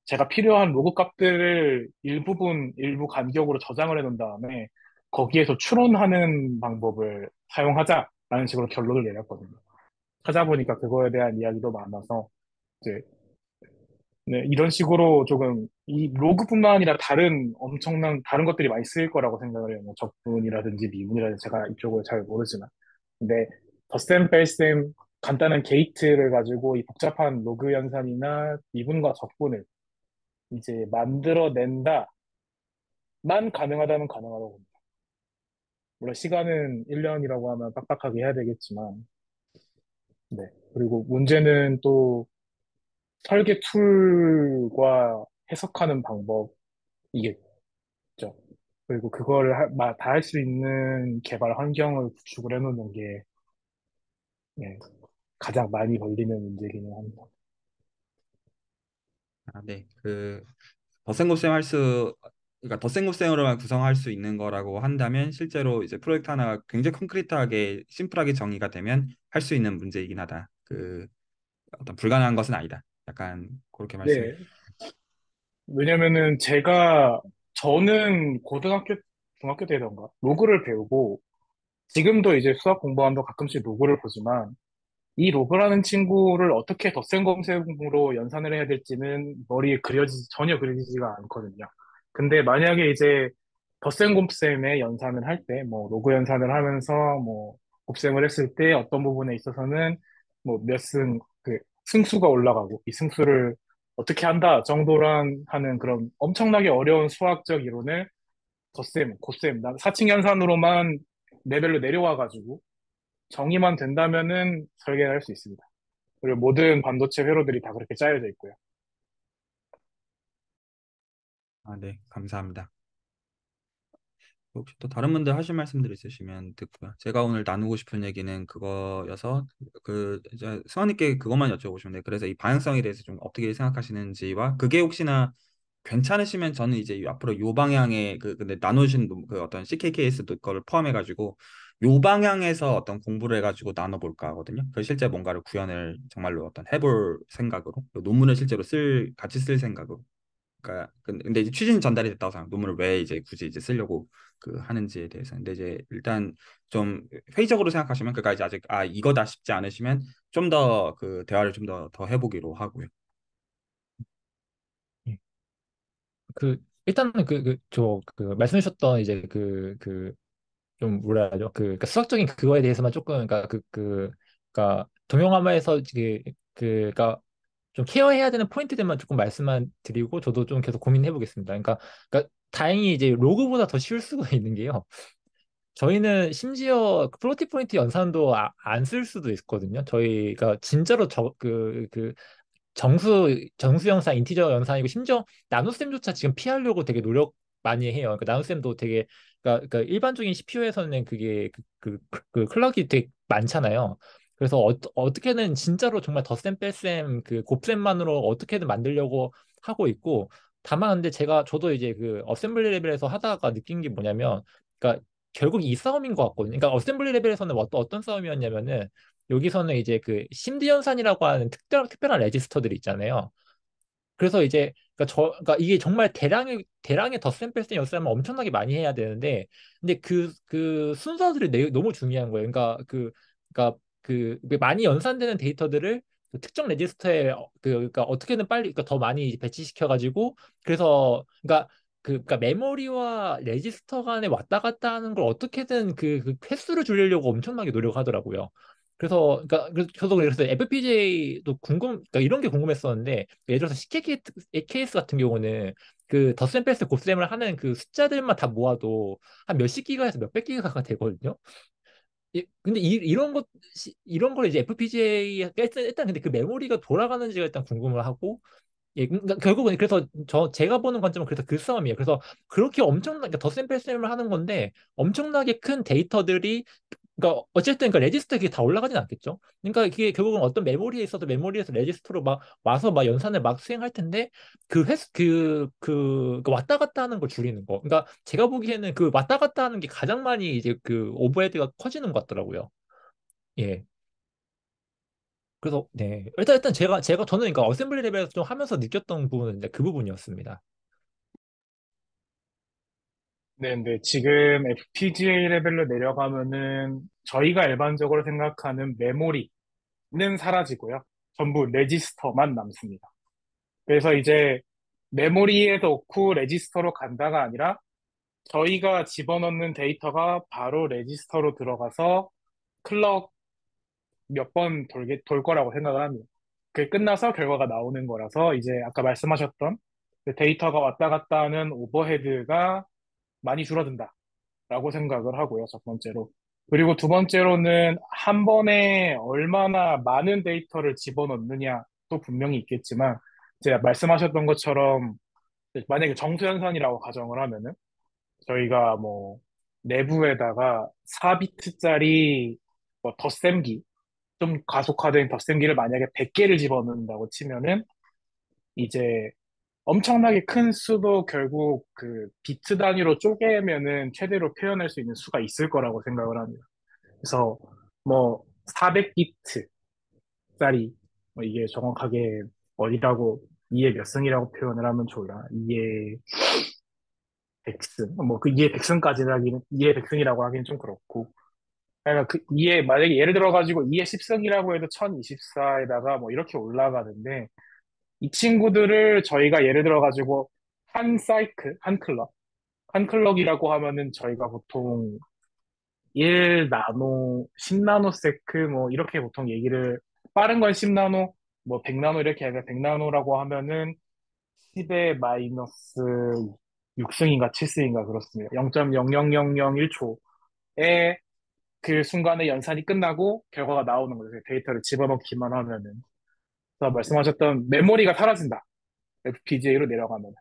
제가 필요한 로그 값들을 일부 간격으로 저장을 해놓은 다음에 거기에서 추론하는 방법을 사용하자라는 식으로 결론을 내렸거든요. 찾아보니까 그거에 대한 이야기도 많아서 이제 네, 이런 식으로 조금 이 로그뿐만 아니라 엄청난 다른 것들이 많이 쓰일 거라고 생각을 해요. 뭐 적분이라든지 미분이라든지 제가 이쪽을 잘 모르지만. 근데 덧셈, 뺄셈, 간단한 게이트를 가지고 이 복잡한 로그 연산이나 미분과 적분을 이제 만들어낸다만 가능하다면 가능하다고 봅니다. 물론 시간은 1년이라고 하면 빡빡하게 해야 되겠지만, 네. 그리고 문제는 또 설계 툴과 해석하는 방법이겠죠. 그리고 그거를 다 할 수 있는 개발 환경을 구축을 해놓는 게 네, 가장 많이 걸리는 문제기는 합니다. 아, 네. 덧셈 곱셈 그러니까 덧셈 곱셈으로만 구성할 수 있는 거라고 한다면 실제로 이제 프로젝트 하나가 굉장히 콘크리트하게 심플하게 정의가 되면 할 수 있는 문제이긴 하다. 어떤 불가능한 것은 아니다. 약간 그렇게 말씀. 네, 왜냐면은 저는 중학교 때던가 로그를 배우고 지금도 이제 수학 공부하면서 가끔씩 로그를 보지만 이 로그라는 친구를 어떻게 덧셈검색으로 연산을 해야 될지는 머리에 전혀 그려지지가 않거든요. 근데 만약에 이제 덧셈 곱셈의 연산을 할 때, 뭐, 로그 연산을 하면서, 뭐, 곱셈을 했을 때 어떤 부분에 있어서는, 뭐, 승수가 올라가고, 이 승수를 어떻게 한다 하는 그런 엄청나게 어려운 수학적 이론을 덧셈, 곱셈, 사칙 연산으로만 레벨로 내려와가지고, 정의만 된다면은 설계를 할 수 있습니다. 그리고 모든 반도체 회로들이 다 그렇게 짜여져 있고요. 아, 네. 감사합니다. 혹시 또 다른 분들 하실 말씀들 있으시면 듣고요. 제가 오늘 나누고 싶은 얘기는 그거여서 이제 승환님께 그것만 여쭤보시면 돼요. 그래서 이 방향성에 대해서 좀 어떻게 생각하시는지와 그게 혹시나 괜찮으시면 저는 이제 앞으로 요 방향의 근데 나누신 그 어떤 CKKS 거를 포함해가지고 요 방향에서 어떤 공부를 해가지고 나눠볼까 하거든요. 그 실제 뭔가를 구현을 정말로 어떤 해볼 생각으로 그 논문을 실제로 같이 쓸 생각으로. 그러니까 근데 이제 취지는 전달이 됐다고 생각. 논문을 왜 이제 굳이 이제 쓰려고 하는지에 대해서. 근데 이제 일단 좀 회의적으로 생각하시면 그가 이제 아직 이거다 싶지 않으시면 좀 더 대화를 좀 더 해보기로 하고요. 예. 일단은 말씀해 주셨던 이제 좀 뭐라 하죠? 그러니까 수학적인 그거에 대해서만 조금 그러니까 동영화에서 그러니까 좀 케어해야 되는 포인트들만 조금 말씀만 드리고 저도 좀 계속 고민해 보겠습니다. 그러니까 다행히 이제 로그보다 더 쉬울 수가 있는 게요. 저희는 심지어 플로팅 포인트 연산도 안 쓸 수도 있거든요. 저희가 진짜로 정수 연산, 인티저 연산이고 심지어 나눗셈조차 지금 피하려고 되게 노력 많이 해요. 그러니까 나눗셈도 되게 그러니까 일반적인 CPU에서는 클럭이 되게 많잖아요. 그래서 어떻게든 진짜로 정말 덧셈 뺄셈 곱셈만으로 어떻게든 만들려고 하고 있고 다만 근데 저도 이제 어셈블리 레벨에서 하다가 느낀 게 뭐냐면 그러니까 결국 이 싸움인 것 같거든요. 그러니까 어셈블리 레벨에서는 어떤 싸움이었냐면은 여기서는 이제 심드 연산이라고 하는 특별한 레지스터들이 있잖아요. 그래서 이제 그러니까 이게 정말 대량의 덧셈 뺄셈 연습하면 엄청나게 많이 해야 되는데 근데 그 순서들이 너무 중요한 거예요. 많이 연산되는 데이터들을 그 특정 레지스터에 그러니까 어떻게든 빨리 그러니까 더 많이 배치시켜 가지고 그래서 그러니까 메모리와 레지스터 간에 왔다 갔다 하는 걸 어떻게든 그 횟수를 줄이려고 엄청나게 노력하더라고요. 그래서 저도 그래서 FPGA도 그러니까 이런 게 궁금했었는데 예를 들어서 CKK 케이스 같은 경우는 그 덧셈 뺄셈 곱셈을 하는 그 숫자들만 다 모아도 한 몇십 기가에서 몇백 기가가 되거든요. 근데 이런 걸 이제 FPGA 일단 근데 그 메모리가 돌아가는지가 일단 궁금을 하고 그러니까 결국은 그래서 제가 보는 관점은 그래서 그 싸움이에요. 그래서 그렇게 그러니까 덧셈 뺄셈을 하는 건데 엄청나게 큰 데이터들이 그러니까 어쨌든 레지스터에 그게 다 올라가진 않겠죠. 그러니까 그게 결국은 어떤 메모리에 있어도 메모리에서 레지스터로 막 와서 막 연산을 막 수행할 텐데 왔다 갔다 하는 걸 줄이는 거. 그러니까 제가 보기에는 그 왔다 갔다 하는 게 가장 많이 이제 오버헤드가 커지는 것 같더라고요. 예. 그래서 네. 일단 저는 그러니까 어셈블리 레벨에서 좀 하면서 느꼈던 부분은 이제 그 부분이었습니다. 네, 근데 지금 FPGA 레벨로 내려가면은 저희가 일반적으로 생각하는 메모리는 사라지고요. 전부 레지스터만 남습니다. 그래서 이제 메모리에 넣고 레지스터로 간다가 아니라 저희가 집어넣는 데이터가 바로 레지스터로 들어가서 클럭 몇 번 돌 거라고 생각을 합니다. 그게 끝나서 결과가 나오는 거라서 이제 아까 말씀하셨던 그 데이터가 왔다 갔다 하는 오버헤드가 많이 줄어든다라고 생각을 하고요. 첫 번째로. 그리고 두 번째로는 한 번에 얼마나 많은 데이터를 집어넣느냐도 분명히 있겠지만 제가 말씀하셨던 것처럼 만약에 정수연산이라고 가정을 하면은 저희가 뭐 내부에다가 4비트짜리 뭐 덧셈기 좀 가속화된 덧셈기를 만약에 100개를 집어넣는다고 치면은 이제 엄청나게 큰 수도 결국 그 비트 단위로 쪼개면은 최대로 표현할 수 있는 수가 있을 거라고 생각을 합니다. 그래서 뭐 400비트짜리 뭐 이게 정확하게 어디라고 2의 몇 승이라고 표현을 하면 좋을라. 2의 백승 뭐 그 2의 백승까지는 2의 백승이라고 하기는 좀 그렇고 그러니까 그 2의 만약에 예를 들어 가지고 2의 10승이라고 해도 1024에다가 뭐 이렇게 올라가는데 이 친구들을 저희가 예를 들어 가지고 한 사이클, 한 클럭이라고 하면은 저희가 보통 1 나노, 10 나노세크 뭐 이렇게 보통 얘기를 빠른 건 10 나노, 뭐 100 나노 이렇게 하면 100 나노라고 하면은 10의 마이너스 6승인가 7승인가 그렇습니다. 0.00001초에 그 순간에 연산이 끝나고 결과가 나오는 거죠. 데이터를 집어넣기만 하면은. 그래서 말씀하셨던 메모리가 사라진다. FPGA로 내려가면.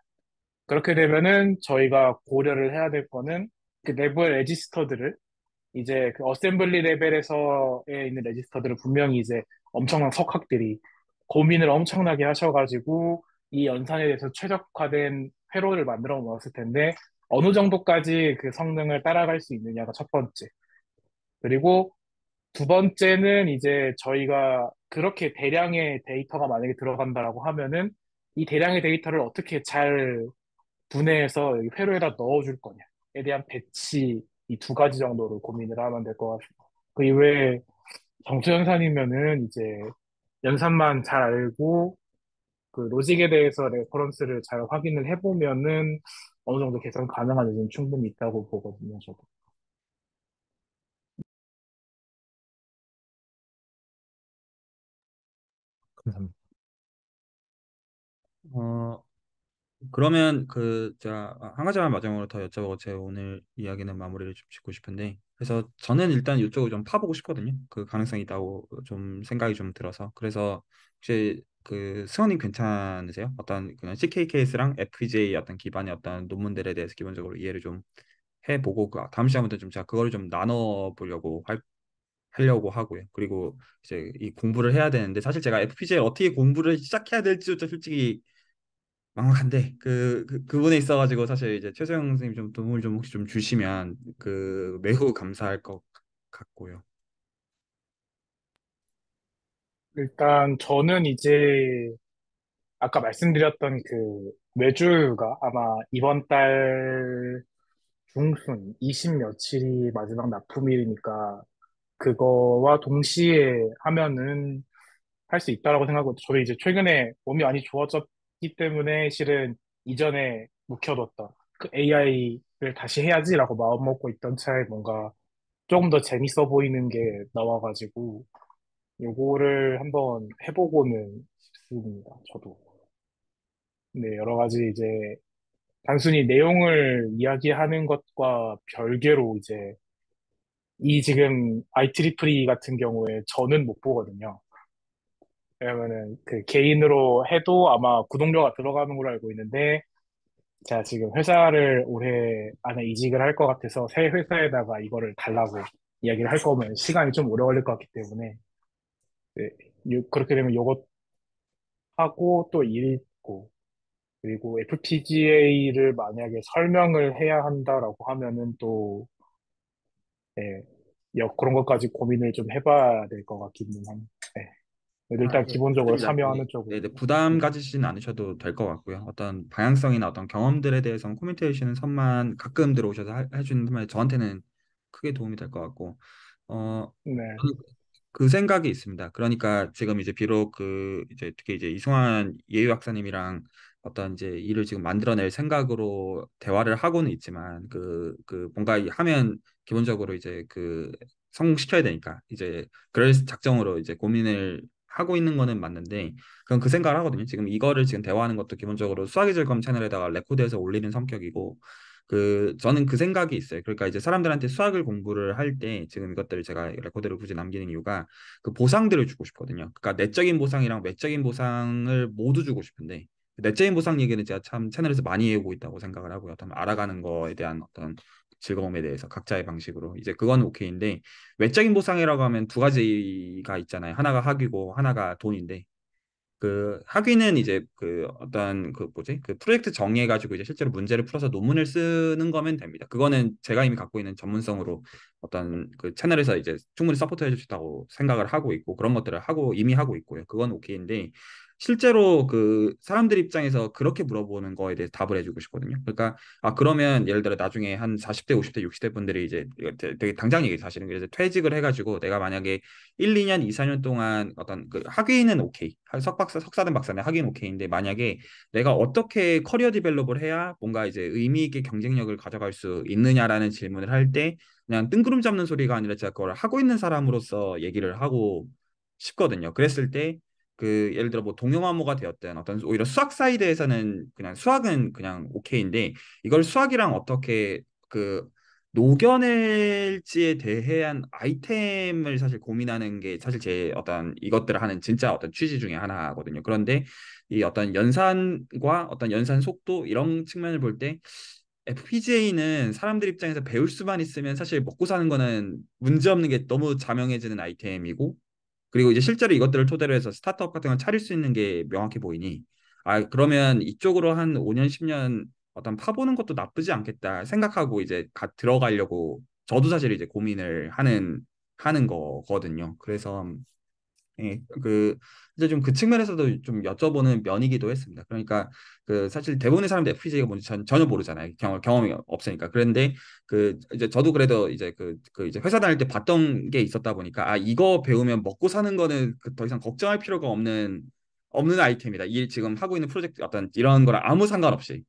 그렇게 되면은 저희가 고려를 해야 될 거는 그 내부의 레지스터들을 이제 그 어셈블리 레벨에서에 있는 레지스터들을 분명히 이제 엄청난 석학들이 고민을 엄청나게 하셔가지고 이 연산에 대해서 최적화된 회로를 만들어 놓았을 텐데 어느 정도까지 그 성능을 따라갈 수 있느냐가 첫 번째. 그리고 두 번째는 이제 저희가 그렇게 대량의 데이터가 만약에 들어간다라고 하면은 이 대량의 데이터를 어떻게 잘 분해해서 여기 회로에다 넣어줄 거냐에 대한 배치 이 두 가지 정도를 고민을 하면 될 것 같습니다. 그 이외에 정수연산이면은 이제 연산만 잘 알고 그 로직에 대해서 레퍼런스를 잘 확인을 해보면은 어느 정도 개선 가능한 여지는 충분히 있다고 보거든요, 저도. 감사합니다. 어, 그러면 제가 한 가지만 마지막으로 더 여쭤보고 제 오늘 이야기는 마무리를 좀 짓고 싶은데, 그래서 저는 일단 이쪽을 좀 파보고 싶거든요. 그 가능성이 있다고 좀 생각이 좀 들어서. 그래서 혹시 그 승원님 괜찮으세요? 어떤 그냥 CKKS랑 FPGA 어떤 기반의 어떤 논문들에 대해서 기본적으로 이해를 좀 해보고 그 다음 시간부터 좀 제가 그거를 좀 나눠 보려고 하려고 하고요. 그리고 이제 이 공부를 해야 되는데 사실 제가 FPGA 어떻게 공부를 시작해야 될지조차 솔직히 막막한데 그 부분에 있어가지고 사실 이제 최소영 선생님 좀 도움을 좀 혹시 좀 주시면 그 매우 감사할 것 같고요. 일단 저는 이제 아까 말씀드렸던 그 외주가 아마 이번 달 중순 20 며칠이 마지막 납품일이니까 그거와 동시에 하면은 할 수 있다라고 생각하고 저도 이제 최근에 몸이 많이 좋아졌기 때문에 실은 이전에 묵혀뒀던 그 AI를 다시 해야지라고 마음 먹고 있던 차에 뭔가 조금 더 재밌어 보이는 게 나와가지고 요거를 한번 해보고는 싶습니다. 저도. 네, 여러 가지 이제 단순히 내용을 이야기하는 것과 별개로 이제 이 지금 IEEE 같은 경우에 저는 못 보거든요. 왜냐면은 그 개인으로 해도 아마 구독료가 들어가는 걸로 알고 있는데 제가 지금 회사를 올해 안에 이직을 할 것 같아서 새 회사에다가 이거를 달라고 이야기를 할 거면 시간이 좀 오래 걸릴 것 같기 때문에 네, 그렇게 되면 요것 하고 또 읽고 그리고 FPGA를 만약에 설명을 해야 한다라고 하면은 또 네, 그런 것까지 고민을 좀 해봐야 될 것 같기는 합니다. 네. 그래도 일단 네, 기본적으로 맞습니다. 참여하는 쪽으로. 부담 네. 가지시는 않으셔도 될 것 같고요. 어떤 방향성이나 어떤 경험들에 대해서는 코미트 해주시는 선만 가끔 들어오셔서 해주는 선만 저한테는 크게 도움이 될 것 같고, 어, 네. 그 생각이 있습니다. 그러니까 지금 이제 비록 이제 특히 이제 이승환 예유 박사님이랑 어떤 이제 일을 지금 만들어낼 생각으로 대화를 하고는 있지만 뭔가 하면 기본적으로 이제 성공시켜야 되니까 이제 그럴 작정으로 이제 고민을 하고 있는 거는 맞는데 그건 그 생각을 하거든요. 지금 이거를 지금 대화하는 것도 기본적으로 수학의 즐거움 채널에다가 레코드해서 올리는 성격이고 저는 그 생각이 있어요. 그러니까 이제 사람들한테 수학을 공부를 할 때 지금 이것들을 제가 레코드를 굳이 남기는 이유가 그 보상들을 주고 싶거든요. 그러니까 내적인 보상이랑 외적인 보상을 모두 주고 싶은데 내적인 보상 얘기는 제가 참 채널에서 많이 해오고 있다고 생각을 하고요. 어떤 알아가는 거에 대한 어떤 즐거움에 대해서 각자의 방식으로 이제 그건 오케이인데 외적인 보상이라고 하면 두 가지가 있잖아요. 하나가 학위고 하나가 돈인데 학위는 이제 어떤 뭐지 프로젝트 정의해가지고 이제 실제로 문제를 풀어서 논문을 쓰는 거면 됩니다. 그거는 제가 이미 갖고 있는 전문성으로 어떤 채널에서 이제 충분히 서포트 해줄 수 있다고 생각을 하고 있고 그런 것들을 이미 하고 있고요. 그건 오케이인데 실제로 사람들 입장에서 그렇게 물어보는 거에 대해서 답을 해주고 싶거든요. 그러니까 그러면 예를 들어 나중에 한 40대, 50대, 60대 분들이 이제 이거 되게 당장 얘기 사실은 그래서 퇴직을 해가지고 내가 만약에 1, 2년, 2, 4년 동안 어떤 학위는 오케이. 석사든 박사든 학위는 오케이인데 만약에 내가 어떻게 커리어 디벨롭을 해야 뭔가 이제 의미 있게 경쟁력을 가져갈 수 있느냐라는 질문을 할 때 그냥 뜬구름 잡는 소리가 아니라 제가 그걸 하고 있는 사람으로서 얘기를 하고 싶거든요. 그랬을 때 예를 들어 뭐 동영화모가 되었든 어떤 오히려 수학 사이드에서는 그냥 수학은 그냥 오케이인데 이걸 수학이랑 어떻게 그 녹여낼지에 대한 아이템을 사실 고민하는 게 사실 제 어떤 이것들을 하는 진짜 어떤 취지 중에 하나거든요. 그런데 이 어떤 연산과 어떤 연산 속도 이런 측면을 볼 때 FPGA는 사람들 입장에서 배울 수만 있으면 사실 먹고 사는 거는 문제 없는 게 너무 자명해지는 아이템이고 그리고 이제 실제로 이것들을 토대로 해서 스타트업 같은 걸 차릴 수 있는 게 명확해 보이니 아, 그러면 이쪽으로 한 5년, 10년 어떤 파보는 것도 나쁘지 않겠다 생각하고 이제 들어가려고 저도 사실 이제 고민을 하는 거거든요. 그래서 예, 이제 좀 그 측면에서도 좀 여쭤보는 면이기도 했습니다. 그러니까 사실 대부분의 사람들 FPGA가 뭔지 전혀 모르잖아요. 경험이 없으니까. 그런데 이제 저도 그래도 이제 이제 회사 다닐 때 봤던 게 있었다 보니까 아, 이거 배우면 먹고 사는 거는 더 이상 걱정할 필요가 없는 아이템이다. 이 지금 하고 있는 프로젝트 어떤 이런 거랑 아무 상관없이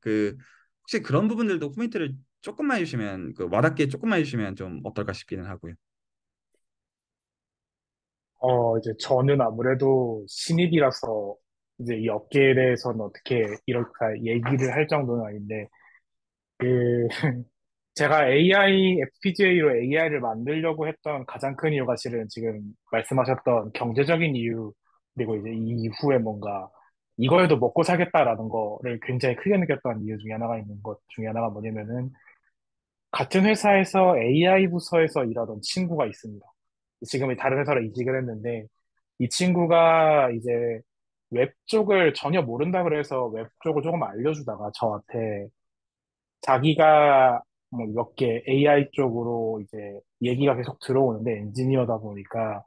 혹시 그런 부분들도 코멘트를 조금만 해주시면 와닿게 조금만 해주시면 좀 어떨까 싶기는 하고요. 이제 저는 아무래도 신입이라서 이제 이 업계에 대해서는 어떻게 이렇게 얘기를 할 정도는 아닌데, 그, 제가 FPGA로 AI를 만들려고 했던 가장 큰 이유가 실은 지금 말씀하셨던 경제적인 이유, 그리고 이제 이 이후에 뭔가 이거에도 먹고 살겠다라는 거를 굉장히 크게 느꼈던 이유 중에 하나가 있는 것 중에 하나가 뭐냐면은 같은 회사에서 AI 부서에서 일하던 친구가 있습니다. 지금은 다른 회사로 이직을 했는데 이 친구가 이제 웹 쪽을 전혀 모른다 그래서 웹 쪽을 조금 알려주다가 저한테 자기가 뭐 몇 개 AI 쪽으로 이제 얘기가 계속 들어오는데 엔지니어다 보니까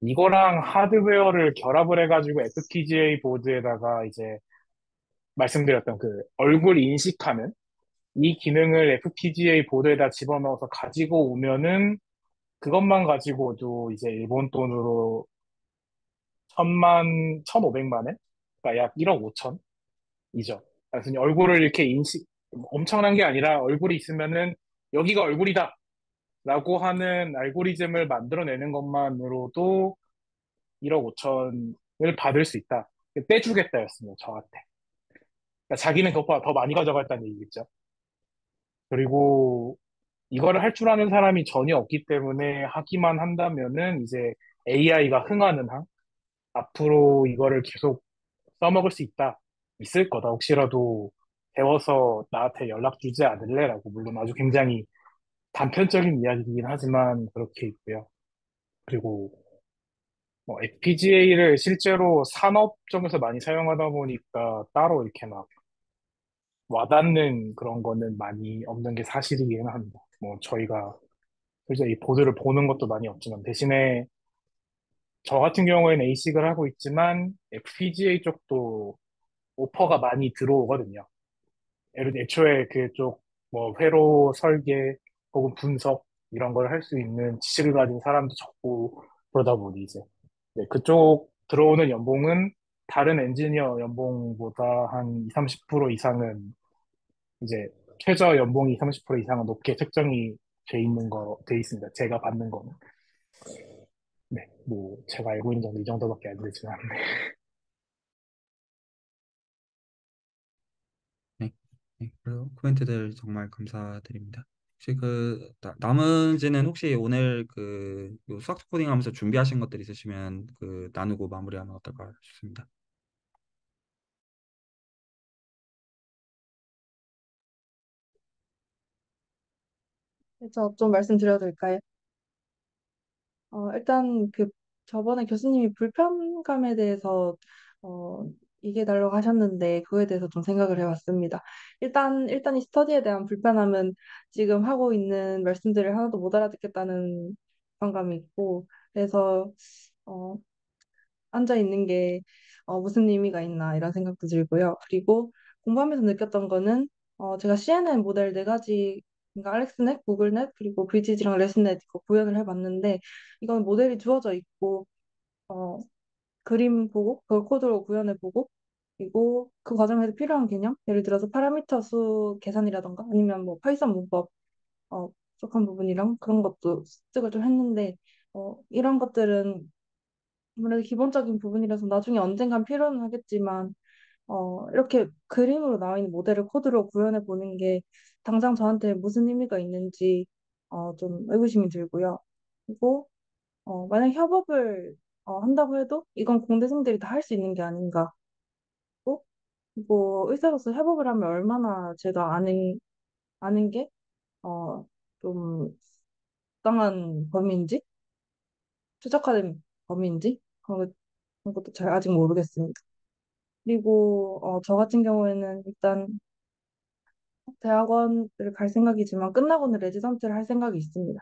이거랑 하드웨어를 결합을 해가지고 FPGA 보드에다가 이제 말씀드렸던 그 얼굴 인식하는 이 기능을 FPGA 보드에다 집어넣어서 가지고 오면은 그것만 가지고도 이제 일본 돈으로 1,500만 엔? 그러니까 약 1억 5천이죠. 그래서 얼굴을 이렇게 엄청난 게 아니라 얼굴이 있으면은 여기가 얼굴이다! 라고 하는 알고리즘을 만들어내는 것만으로도 1억 5천을 받을 수 있다. 떼주겠다였습니다, 저한테. 그러니까 자기는 그것보다 더 많이 가져갔다는 얘기겠죠. 그리고 이거를 할 줄 아는 사람이 전혀 없기 때문에 하기만 한다면은 이제 AI가 흥하는 한 앞으로 이거를 계속 써먹을 수 있다. 있을 거다. 혹시라도 배워서 나한테 연락 주지 않을래? 라고 물론 아주 굉장히 단편적인 이야기이긴 하지만 그렇게 있고요. 그리고 뭐 FPGA를 실제로 산업적에서 많이 사용하다 보니까 따로 이렇게 막 와닿는 그런 거는 많이 없는 게 사실이긴 합니다. 뭐 저희가 실제 이 보드를 보는 것도 많이 없지만 대신에 저 같은 경우에는 ASIC을 하고 있지만 FPGA 쪽도 오퍼가 많이 들어오거든요. 애초에 그쪽 뭐 회로 설계 혹은 분석 이런 걸 할 수 있는 지식을 가진 사람도 적고 그러다 보니 이제 네, 그쪽 들어오는 연봉은 다른 엔지니어 연봉보다 한 2, 30% 이상은 이제 최저 연봉이 30% 이상은 높게 책정이 돼 있습니다. 제가 받는 거는. 네, 뭐 제가 알고 있는 정도 이 정도밖에 안 되지만. 네. 네. 그리고 코멘트들 정말 감사드립니다. 혹시 나머지는 혹시 오늘 요 수학 코딩 하면서 준비하신 것들 있으시면 나누고 마무리하면 어떨까 싶습니다. 저 좀 말씀드려도 될까요? 일단 저번에 교수님이 불편감에 대해서 어, 얘기해 달라고 하셨는데 그거에 대해서 좀 생각을 해봤습니다. 일단 이 스터디에 대한 불편함은 지금 하고 있는 말씀들을 하나도 못 알아듣겠다는 불감이 있고 그래서 어, 앉아 있는 게 무슨 의미가 있나 이런 생각도 들고요. 그리고 공부하면서 느꼈던 거는 제가 CNN 모델 네 가지 그러니까 알렉스넷, 구글넷, 그리고 VGG랑 레슨넷 이거 구현을 해봤는데 이건 모델이 주어져 있고 어, 그림 보고 그걸 코드로 구현해보고 그리고 그 과정에서 필요한 개념 예를 들어서 파라미터 수 계산이라던가 아니면 뭐 파이썬 문법 부족한 부분이랑 그런 것도 습득을 좀 했는데 이런 것들은 아무래도 기본적인 부분이라서 나중에 언젠간 필요는 하겠지만, 이렇게 그림으로 나와 있는 모델을 코드로 구현해 보는 게 당장 저한테 무슨 의미가 있는지, 좀 의구심이 들고요. 그리고, 만약 협업을, 한다고 해도 이건 공대생들이 다 할 수 있는 게 아닌가. 그리고 의사로서 협업을 하면 얼마나 제가 아는 게, 어, 좀 적당한 범위인지, 최적화된 범위인지, 그런 것도 잘 아직 모르겠습니다. 그리고 저 같은 경우에는 일단 대학원을 갈 생각이지만 끝나고는 레지던트를 할 생각이 있습니다.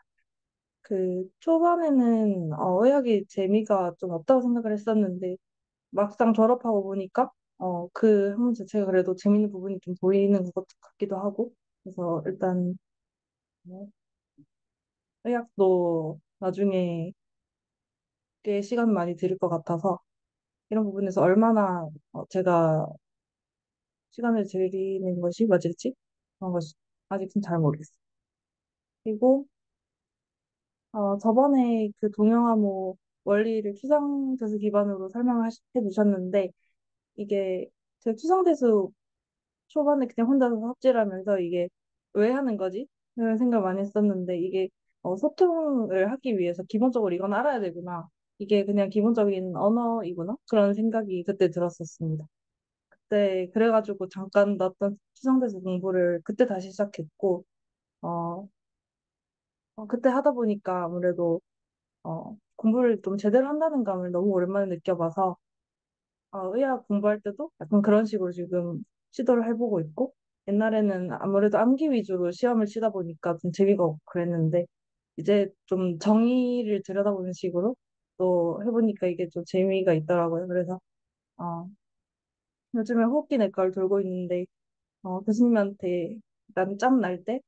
그 초반에는 의학이 재미가 좀 없다고 생각을 했었는데 막상 졸업하고 보니까 그 학문 자체가 그래도 재밌는 부분이 좀 보이는 것 같기도 하고 그래서 일단 뭐 의학도 나중에 꽤 시간 많이 들을 것 같아서 이런 부분에서 얼마나 제가 시간을 들이는 것이 맞을지 그런 것이 아직은 잘 모르겠어요. 그리고 저번에 그 동영암호 원리를 추상대수 기반으로 설명을 해주셨는데 이게 제 추상대수 초반에 그냥 혼자서 삽질하면서 이게 왜 하는 거지? 그런 생각 많이 했었는데 이게 소통을 하기 위해서 기본적으로 이건 알아야 되구나. 이게 그냥 기본적인 언어이구나. 그런 생각이 그때 들었었습니다. 그때 그래가지고 잠깐 넣었던 추상대수 공부를 그때 다시 시작했고 어, 그때 하다 보니까 아무래도 공부를 좀 제대로 한다는 감을 너무 오랜만에 느껴봐서 의학 공부할 때도 약간 그런 식으로 지금 시도를 해보고 있고, 옛날에는 아무래도 암기 위주로 시험을 치다 보니까 좀 재미가 없고 그랬는데, 이제 좀 정의를 들여다보는 식으로 또 해보니까 이게 좀 재미가 있더라고요. 그래서, 어, 요즘에 호흡기 내과를 돌고 있는데, 교수님한테 일단 짬 날 때,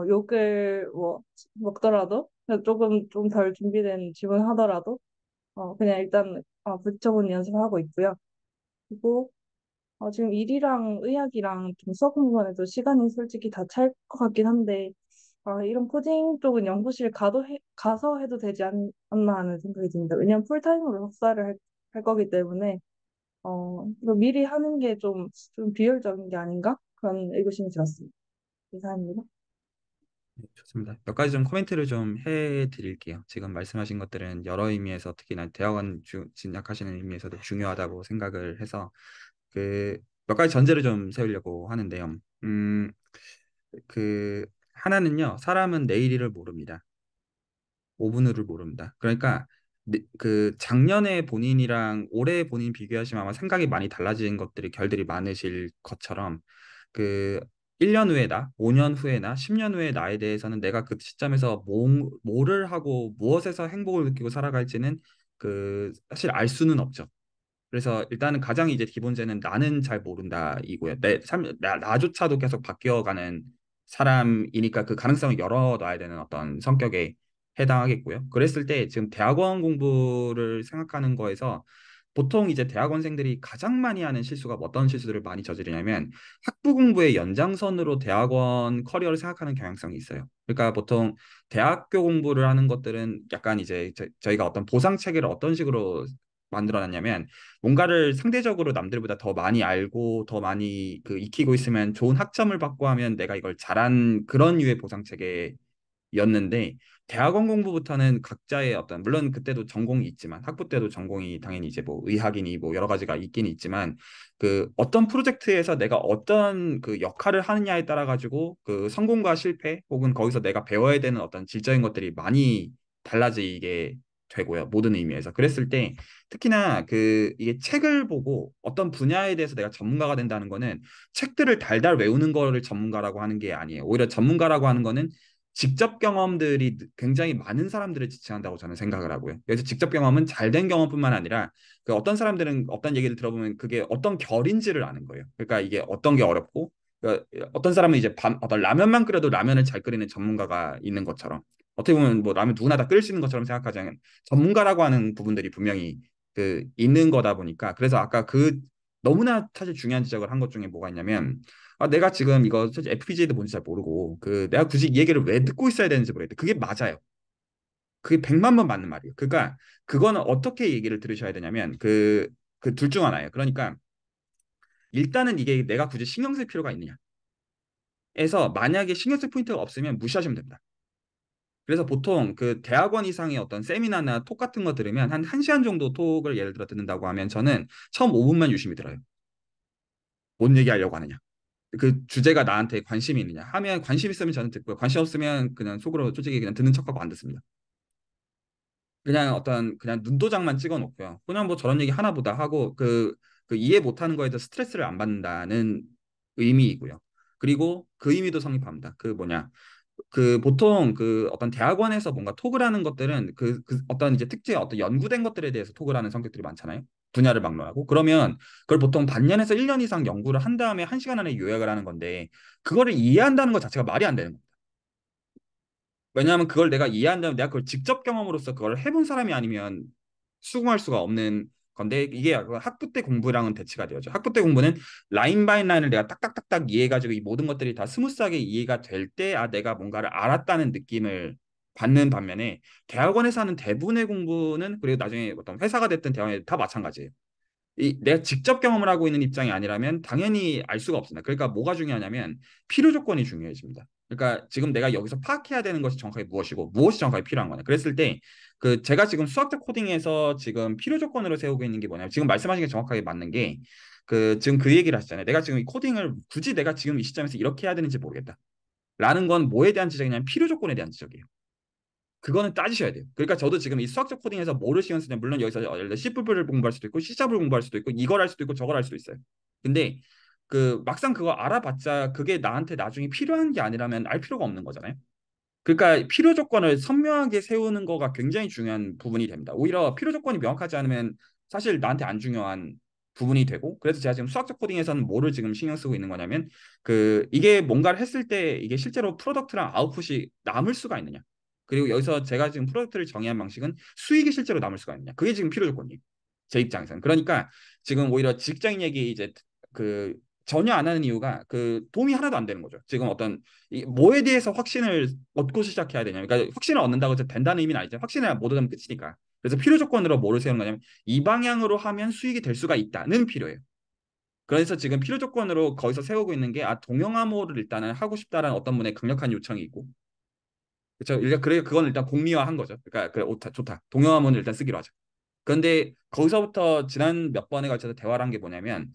욕을 뭐 먹더라도, 조금 좀 덜 준비된 질문 하더라도, 그냥 일단, 붙여보는 연습을 하고 있고요. 그리고 지금 일이랑 의학이랑 좀 수업 공부만 해도 시간이 솔직히 다 찰 것 같긴 한데, 이런 코딩 쪽은 연구실 가서 해도 되지 않나 하는 생각이 듭니다. 왜냐면 풀타임으로 석사를 할 거기 때문에, 이거 미리 하는 게 좀 비효율적인 게 아닌가? 그런 의구심이 들었습니다. 이상입니다. 네, 좋습니다. 몇 가지 좀 코멘트를 좀 해드릴게요. 지금 말씀하신 것들은 여러 의미에서 특히나 대학원 진학하시는 의미에서도 중요하다고 생각을 해서 그 몇 가지 전제를 좀 세우려고 하는데요. 그 하나는요, 사람은 내일 일을 모릅니다. 5분 후를 모릅니다. 그러니까 그 작년에 본인이랑 올해 본인 비교하시면 아마 생각이 많이 달라진 것들이 결들이 많으실 것처럼 그 1년 후에 나, 5년 후에 나, 10년 후에 나에 대해서는 내가 그 시점에서 뭐를 하고 무엇에서 행복을 느끼고 살아갈지는 그 사실 알 수는 없죠. 그래서 일단은 가장 이제 기본제는 나는 잘 모른다 이고요. 나조차도 계속 바뀌어가는 사람이니까 그 가능성을 열어놔야 되는 어떤 성격에 해당하겠고요. 그랬을 때 지금 대학원 공부를 생각하는 거에서 보통 이제 대학원생들이 가장 많이 하는 실수가 어떤 실수들을 많이 저지르냐면 학부 공부의 연장선으로 대학원 커리어를 생각하는 경향성이 있어요. 그러니까 보통 대학교 공부를 하는 것들은 약간 이제 저희가 어떤 보상 체계를 어떤 식으로 만들어놨냐면 뭔가를 상대적으로 남들보다 더 많이 알고 더 많이 그 익히고 있으면 좋은 학점을 받고 하면 내가 이걸 잘한 그런 류의 보상 체계였는데 대학원 공부부터는 각자의 어떤 물론 그때도 전공이 있지만 학부 때도 전공이 당연히 이제 뭐 의학이니 뭐 여러 가지가 있긴 있지만 그 어떤 프로젝트에서 내가 어떤 그 역할을 하느냐에 따라 가지고 그 성공과 실패 혹은 거기서 내가 배워야 되는 어떤 질적인 것들이 많이 달라지게 되고요. 모든 의미에서. 그랬을 때 특히나 그 이게 책을 보고 어떤 분야에 대해서 내가 전문가가 된다는 거는 책들을 달달 외우는 거를 전문가라고 하는 게 아니에요. 오히려 전문가라고 하는 거는 직접 경험들이 굉장히 많은 사람들을 지칭한다고 저는 생각을 하고요. 그래서 직접 경험은 잘된 경험뿐만 아니라 그 어떤 사람들은 어떤 얘기를 들어보면 그게 어떤 결인지를 아는 거예요. 그러니까 이게 어떤 게 어렵고 그러니까 어떤 사람은 이제 어떤 라면만 끓여도 라면을 잘 끓이는 전문가가 있는 것처럼 어떻게 보면 뭐 라면 누구나 다 끓일 수 있는 것처럼 생각하자면 전문가라고 하는 부분들이 분명히 그 있는 거다 보니까 그래서 아까 그 너무나 사실 중요한 지적을 한 것 중에 뭐가 있냐면 내가 지금 이거 사실 FPGA도 뭔지 잘 모르고 그 내가 굳이 이 얘기를 왜 듣고 있어야 되는지 모르겠다. 그게 맞아요. 그게 100만 번 맞는 말이에요. 그러니까 그거는 어떻게 얘기를 들으셔야 되냐면 그 둘 중 하나예요. 그러니까 일단은 이게 내가 굳이 신경 쓸 필요가 있느냐. 에서 만약에 신경 쓸 포인트가 없으면 무시하시면 됩니다. 그래서 보통 그 대학원 이상의 어떤 세미나나 톡 같은 거 들으면 한 1시간 정도 톡을 예를 들어 듣는다고 하면 저는 처음 5분만 유심히 들어요. 뭔 얘기하려고 하느냐. 그 주제가 나한테 관심이 있느냐 하면 관심 있으면 저는 듣고요. 관심 없으면 그냥 속으로 솔직히 그냥 듣는 척하고 안 듣습니다. 그냥 어떤 그냥 눈도장만 찍어 놓고요. 그냥 뭐 저런 얘기 하나 보다 하고 그 그 이해 못하는 거에 대해서 스트레스를 안 받는다는 의미이고요. 그리고 그 의미도 성립합니다. 그 뭐냐 그 보통 그 어떤 대학원에서 뭔가 톡을 하는 것들은 그 어떤 이제 특정 어떤 연구된 것들에 대해서 톡을 하는 성격들이 많잖아요. 분야를 막론하고 그러면 그걸 보통 반년에서 1년 이상 연구를 한 다음에 1시간 안에 요약을 하는 건데 그거를 이해한다는 것 자체가 말이 안 되는 거예요. 왜냐하면 그걸 내가 이해한다면 내가 그걸 직접 경험으로서 그걸 해본 사람이 아니면 수긍할 수가 없는 건데 이게 학부 때 공부랑은 대치가 되죠. 학부 때 공부는 라인 바이 라인을 내가 딱딱딱딱 이해해가지고 이 모든 것들이 다 스무스하게 이해가 될 때 아 내가 뭔가를 알았다는 느낌을 받는 반면에 대학원에서 하는 대부분의 공부는 그리고 나중에 어떤 회사가 됐든 대학원에 다 마찬가지예요. 내가 직접 경험을 하고 있는 입장이 아니라면 당연히 알 수가 없습니다. 그러니까 뭐가 중요하냐면 필요 조건이 중요해집니다. 그러니까 지금 내가 여기서 파악해야 되는 것이 정확하게 무엇이고 무엇이 정확하게 필요한 거냐. 그랬을 때 그 제가 지금 수학적 코딩에서 지금 필요 조건으로 세우고 있는 게 뭐냐면 지금 말씀하신 게 정확하게 맞는 게 그 지금 그 얘기를 하시잖아요. 내가 지금 이 코딩을 굳이 내가 지금 이 시점에서 이렇게 해야 되는지 모르겠다. 라는 건 뭐에 대한 지적이냐면 필요 조건에 대한 지적이에요. 그거는 따지셔야 돼요. 그러니까 저도 지금 이 수학적 코딩에서 뭐를 신경 쓰냐 물론 여기서 예를 들어 C++을 공부할 수도 있고 C샵을 공부할 수도 있고 이걸 할 수도 있고 저걸 할 수도 있어요. 근데 그 막상 그거 알아봤자 그게 나한테 나중에 필요한 게 아니라면 알 필요가 없는 거잖아요. 그러니까 필요 조건을 선명하게 세우는 거가 굉장히 중요한 부분이 됩니다. 오히려 필요 조건이 명확하지 않으면 사실 나한테 안 중요한 부분이 되고 그래서 제가 지금 수학적 코딩에서는 뭐를 지금 신경 쓰고 있는 거냐면 그 이게 뭔가를 했을 때 이게 실제로 프로덕트랑 아웃풋이 남을 수가 있느냐 그리고 여기서 제가 지금 프로덕트를 정의한 방식은 수익이 실제로 남을 수가 있느냐 그게 지금 필요 조건이에요. 제 입장에서는 그러니까 지금 오히려 직장인 얘기 이제 그 전혀 안 하는 이유가 그 도움이 하나도 안 되는 거죠. 지금 어떤 뭐에 대해서 확신을 얻고 시작해야 되냐. 그러니까 확신을 얻는다고 해서 된다는 의미는 아니죠. 확신을 못 얻으면 끝이니까. 그래서 필요 조건으로 뭐를 세우는 거냐면 이 방향으로 하면 수익이 될 수가 있다는 필요예요. 그래서 지금 필요 조건으로 거기서 세우고 있는 게 아 동영암호를 일단은 하고 싶다라는 어떤 분의 강력한 요청이 있고 그렇죠. 그래 그건 일단 공미화한 거죠. 그러니까 그래 좋다. 동영암호는 일단 쓰기로 하자. 그런데 거기서부터 지난 몇 번에 걸쳐서 대화를 한 게 뭐냐면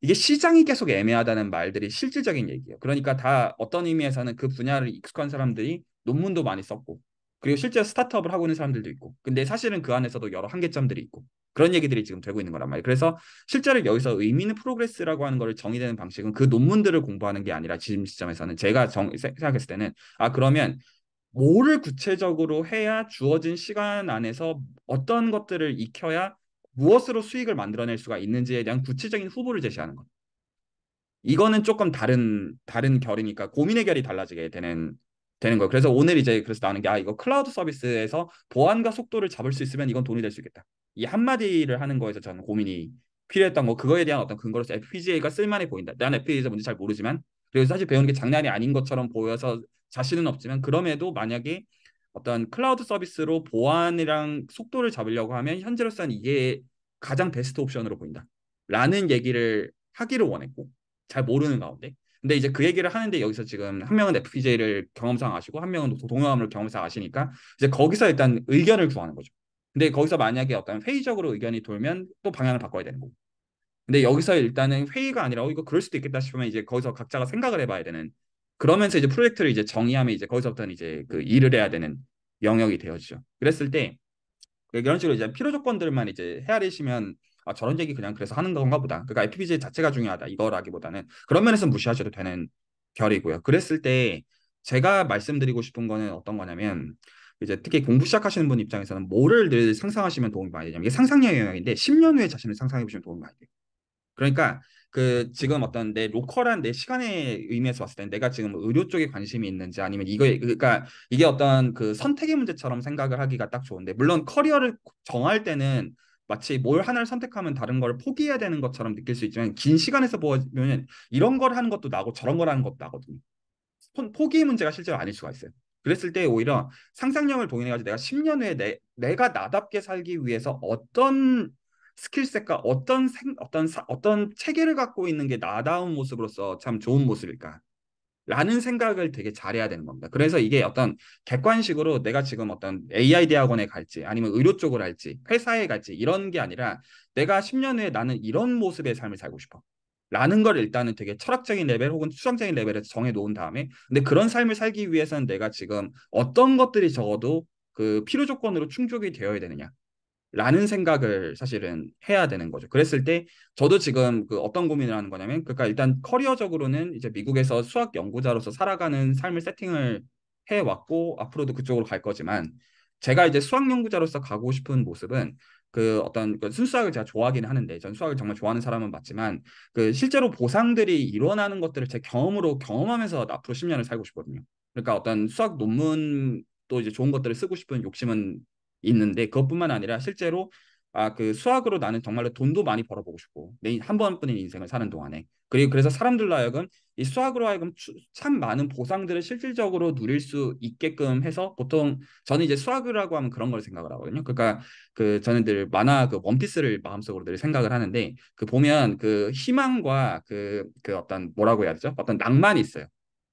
이게 시장이 계속 애매하다는 말들이 실질적인 얘기예요. 그러니까 다 어떤 의미에서는 그 분야를 익숙한 사람들이 논문도 많이 썼고 그리고 실제 스타트업을 하고 있는 사람들도 있고 근데 사실은 그 안에서도 여러 한계점들이 있고 그런 얘기들이 지금 되고 있는 거란 말이에요. 그래서 실제로 여기서 의미 있는 프로그레스라고 하는 거를 정의되는 방식은 그 논문들을 공부하는 게 아니라 지금 시점에서는 제가 생각했을 때는 아 그러면 뭐를 구체적으로 해야 주어진 시간 안에서 어떤 것들을 익혀야 무엇으로 수익을 만들어낼 수가 있는지에 대한 구체적인 후보를 제시하는 것. 이거는 조금 다른 결이니까 고민의 결이 달라지게 되는 거예요. 그래서 오늘 이제 그래서 나오는 게 아 이거 클라우드 서비스에서 보안과 속도를 잡을 수 있으면 이건 돈이 될 수 있겠다. 이 한마디를 하는 거에서 저는 고민이 필요했던 거 그거에 대한 어떤 근거로서 FPGA가 쓸만해 보인다. 난 FPGA가 뭔지 잘 모르지만 그리고 사실 배우는 게 장난이 아닌 것처럼 보여서 자신은 없지만 그럼에도 만약에 어떤 클라우드 서비스로 보안이랑 속도를 잡으려고 하면 현재로서는 이게 가장 베스트 옵션으로 보인다. 라는 얘기를 하기를 원했고 잘 모르는 가운데 근데 이제 그 얘기를 하는데 여기서 지금 한 명은 FPJ를 경험상 아시고 한 명은 동영암을 경험상 아시니까 이제 거기서 일단 의견을 구하는 거죠. 근데 거기서 만약에 어떤 회의적으로 의견이 돌면 또 방향을 바꿔야 되는 거고. 근데 여기서 일단은 회의가 아니라 이거 그럴 수도 있겠다 싶으면 이제 거기서 각자가 생각을 해봐야 되는 그러면서 이제 프로젝트를 이제 정의하면 이제 거기서부터는 이제 그 일을 해야 되는 영역이 되어지죠. 그랬을 때 이런 식으로 이제 필요 조건들만 이제 헤아리시면 아, 저런 얘기 그냥 그래서 하는 건가 보다. 그러니까 IPv4 자체가 중요하다. 이거라기보다는 그런 면에서 무시하셔도 되는 결이고요. 그랬을 때 제가 말씀드리고 싶은 거는 어떤 거냐면 이제 특히 공부 시작하시는 분 입장에서는 뭐를 늘 상상하시면 도움이 많이 되냐면 이게 상상력의 영역인데 10년 후에 자신을 상상해 보시면 도움이 많이 돼요. 그러니까 그 지금 어떤 내 로컬한 내 시간의 의미에서 봤을 때 내가 지금 의료 쪽에 관심이 있는지 아니면 이거에 그러니까 이게 어떤 그 선택의 문제처럼 생각을 하기가 딱 좋은데 물론 커리어를 정할 때는 마치 뭘 하나를 선택하면 다른 걸 포기해야 되는 것처럼 느낄 수 있지만 긴 시간에서 보면 이런 걸 하는 것도 나고 저런 걸 하는 것도 나거든요. 포기의 문제가 실제로 아닐 수가 있어요. 그랬을 때 오히려 상상력을 동원해가지고 내가 10년 후에 내가 나답게 살기 위해서 어떤 스킬셋과 어떤 체계를 갖고 있는 게 나다운 모습으로서 참 좋은 모습일까? 라는 생각을 되게 잘해야 되는 겁니다. 그래서 이게 어떤 객관식으로 내가 지금 어떤 AI 대학원에 갈지 아니면 의료 쪽으로 할지 회사에 갈지 이런 게 아니라 내가 10년 후에 나는 이런 모습의 삶을 살고 싶어. 라는 걸 일단은 되게 철학적인 레벨 혹은 추상적인 레벨에서 정해 놓은 다음에 근데 그런 삶을 살기 위해서는 내가 지금 어떤 것들이 적어도 그 필요 조건으로 충족이 되어야 되느냐 라는 생각을 사실은 해야 되는 거죠. 그랬을 때 저도 지금 그 어떤 고민을 하는 거냐면, 그러니까 일단 커리어적으로는 이제 미국에서 수학 연구자로서 살아가는 삶을 세팅을 해왔고 앞으로도 그쪽으로 갈 거지만, 제가 이제 수학 연구자로서 가고 싶은 모습은 그 어떤 그 순수학을 제가 좋아하기는 하는데, 전 수학을 정말 좋아하는 사람은 맞지만 그 실제로 보상들이 일어나는 것들을 제 경험으로 경험하면서 앞으로 10년을 살고 싶거든요. 그러니까 어떤 수학 논문도 이제 좋은 것들을 쓰고 싶은 욕심은 있는데, 그것뿐만 아니라 실제로 그 수학으로 나는 정말로 돈도 많이 벌어보고 싶고, 내 한 번뿐인 인생을 사는 동안에, 그리고 그래서 사람들로 하여금 이 수학으로 하여금 참 많은 보상들을 실질적으로 누릴 수 있게끔 해서, 보통 저는 이제 수학이라고 하면 그런 걸 생각을 하거든요. 그러니까 그 저는 늘 만화 그 원피스를 마음속으로 늘 생각을 하는데, 그 보면 그 희망과 그 어떤 뭐라고 해야 되죠? 어떤 낭만이 있어요.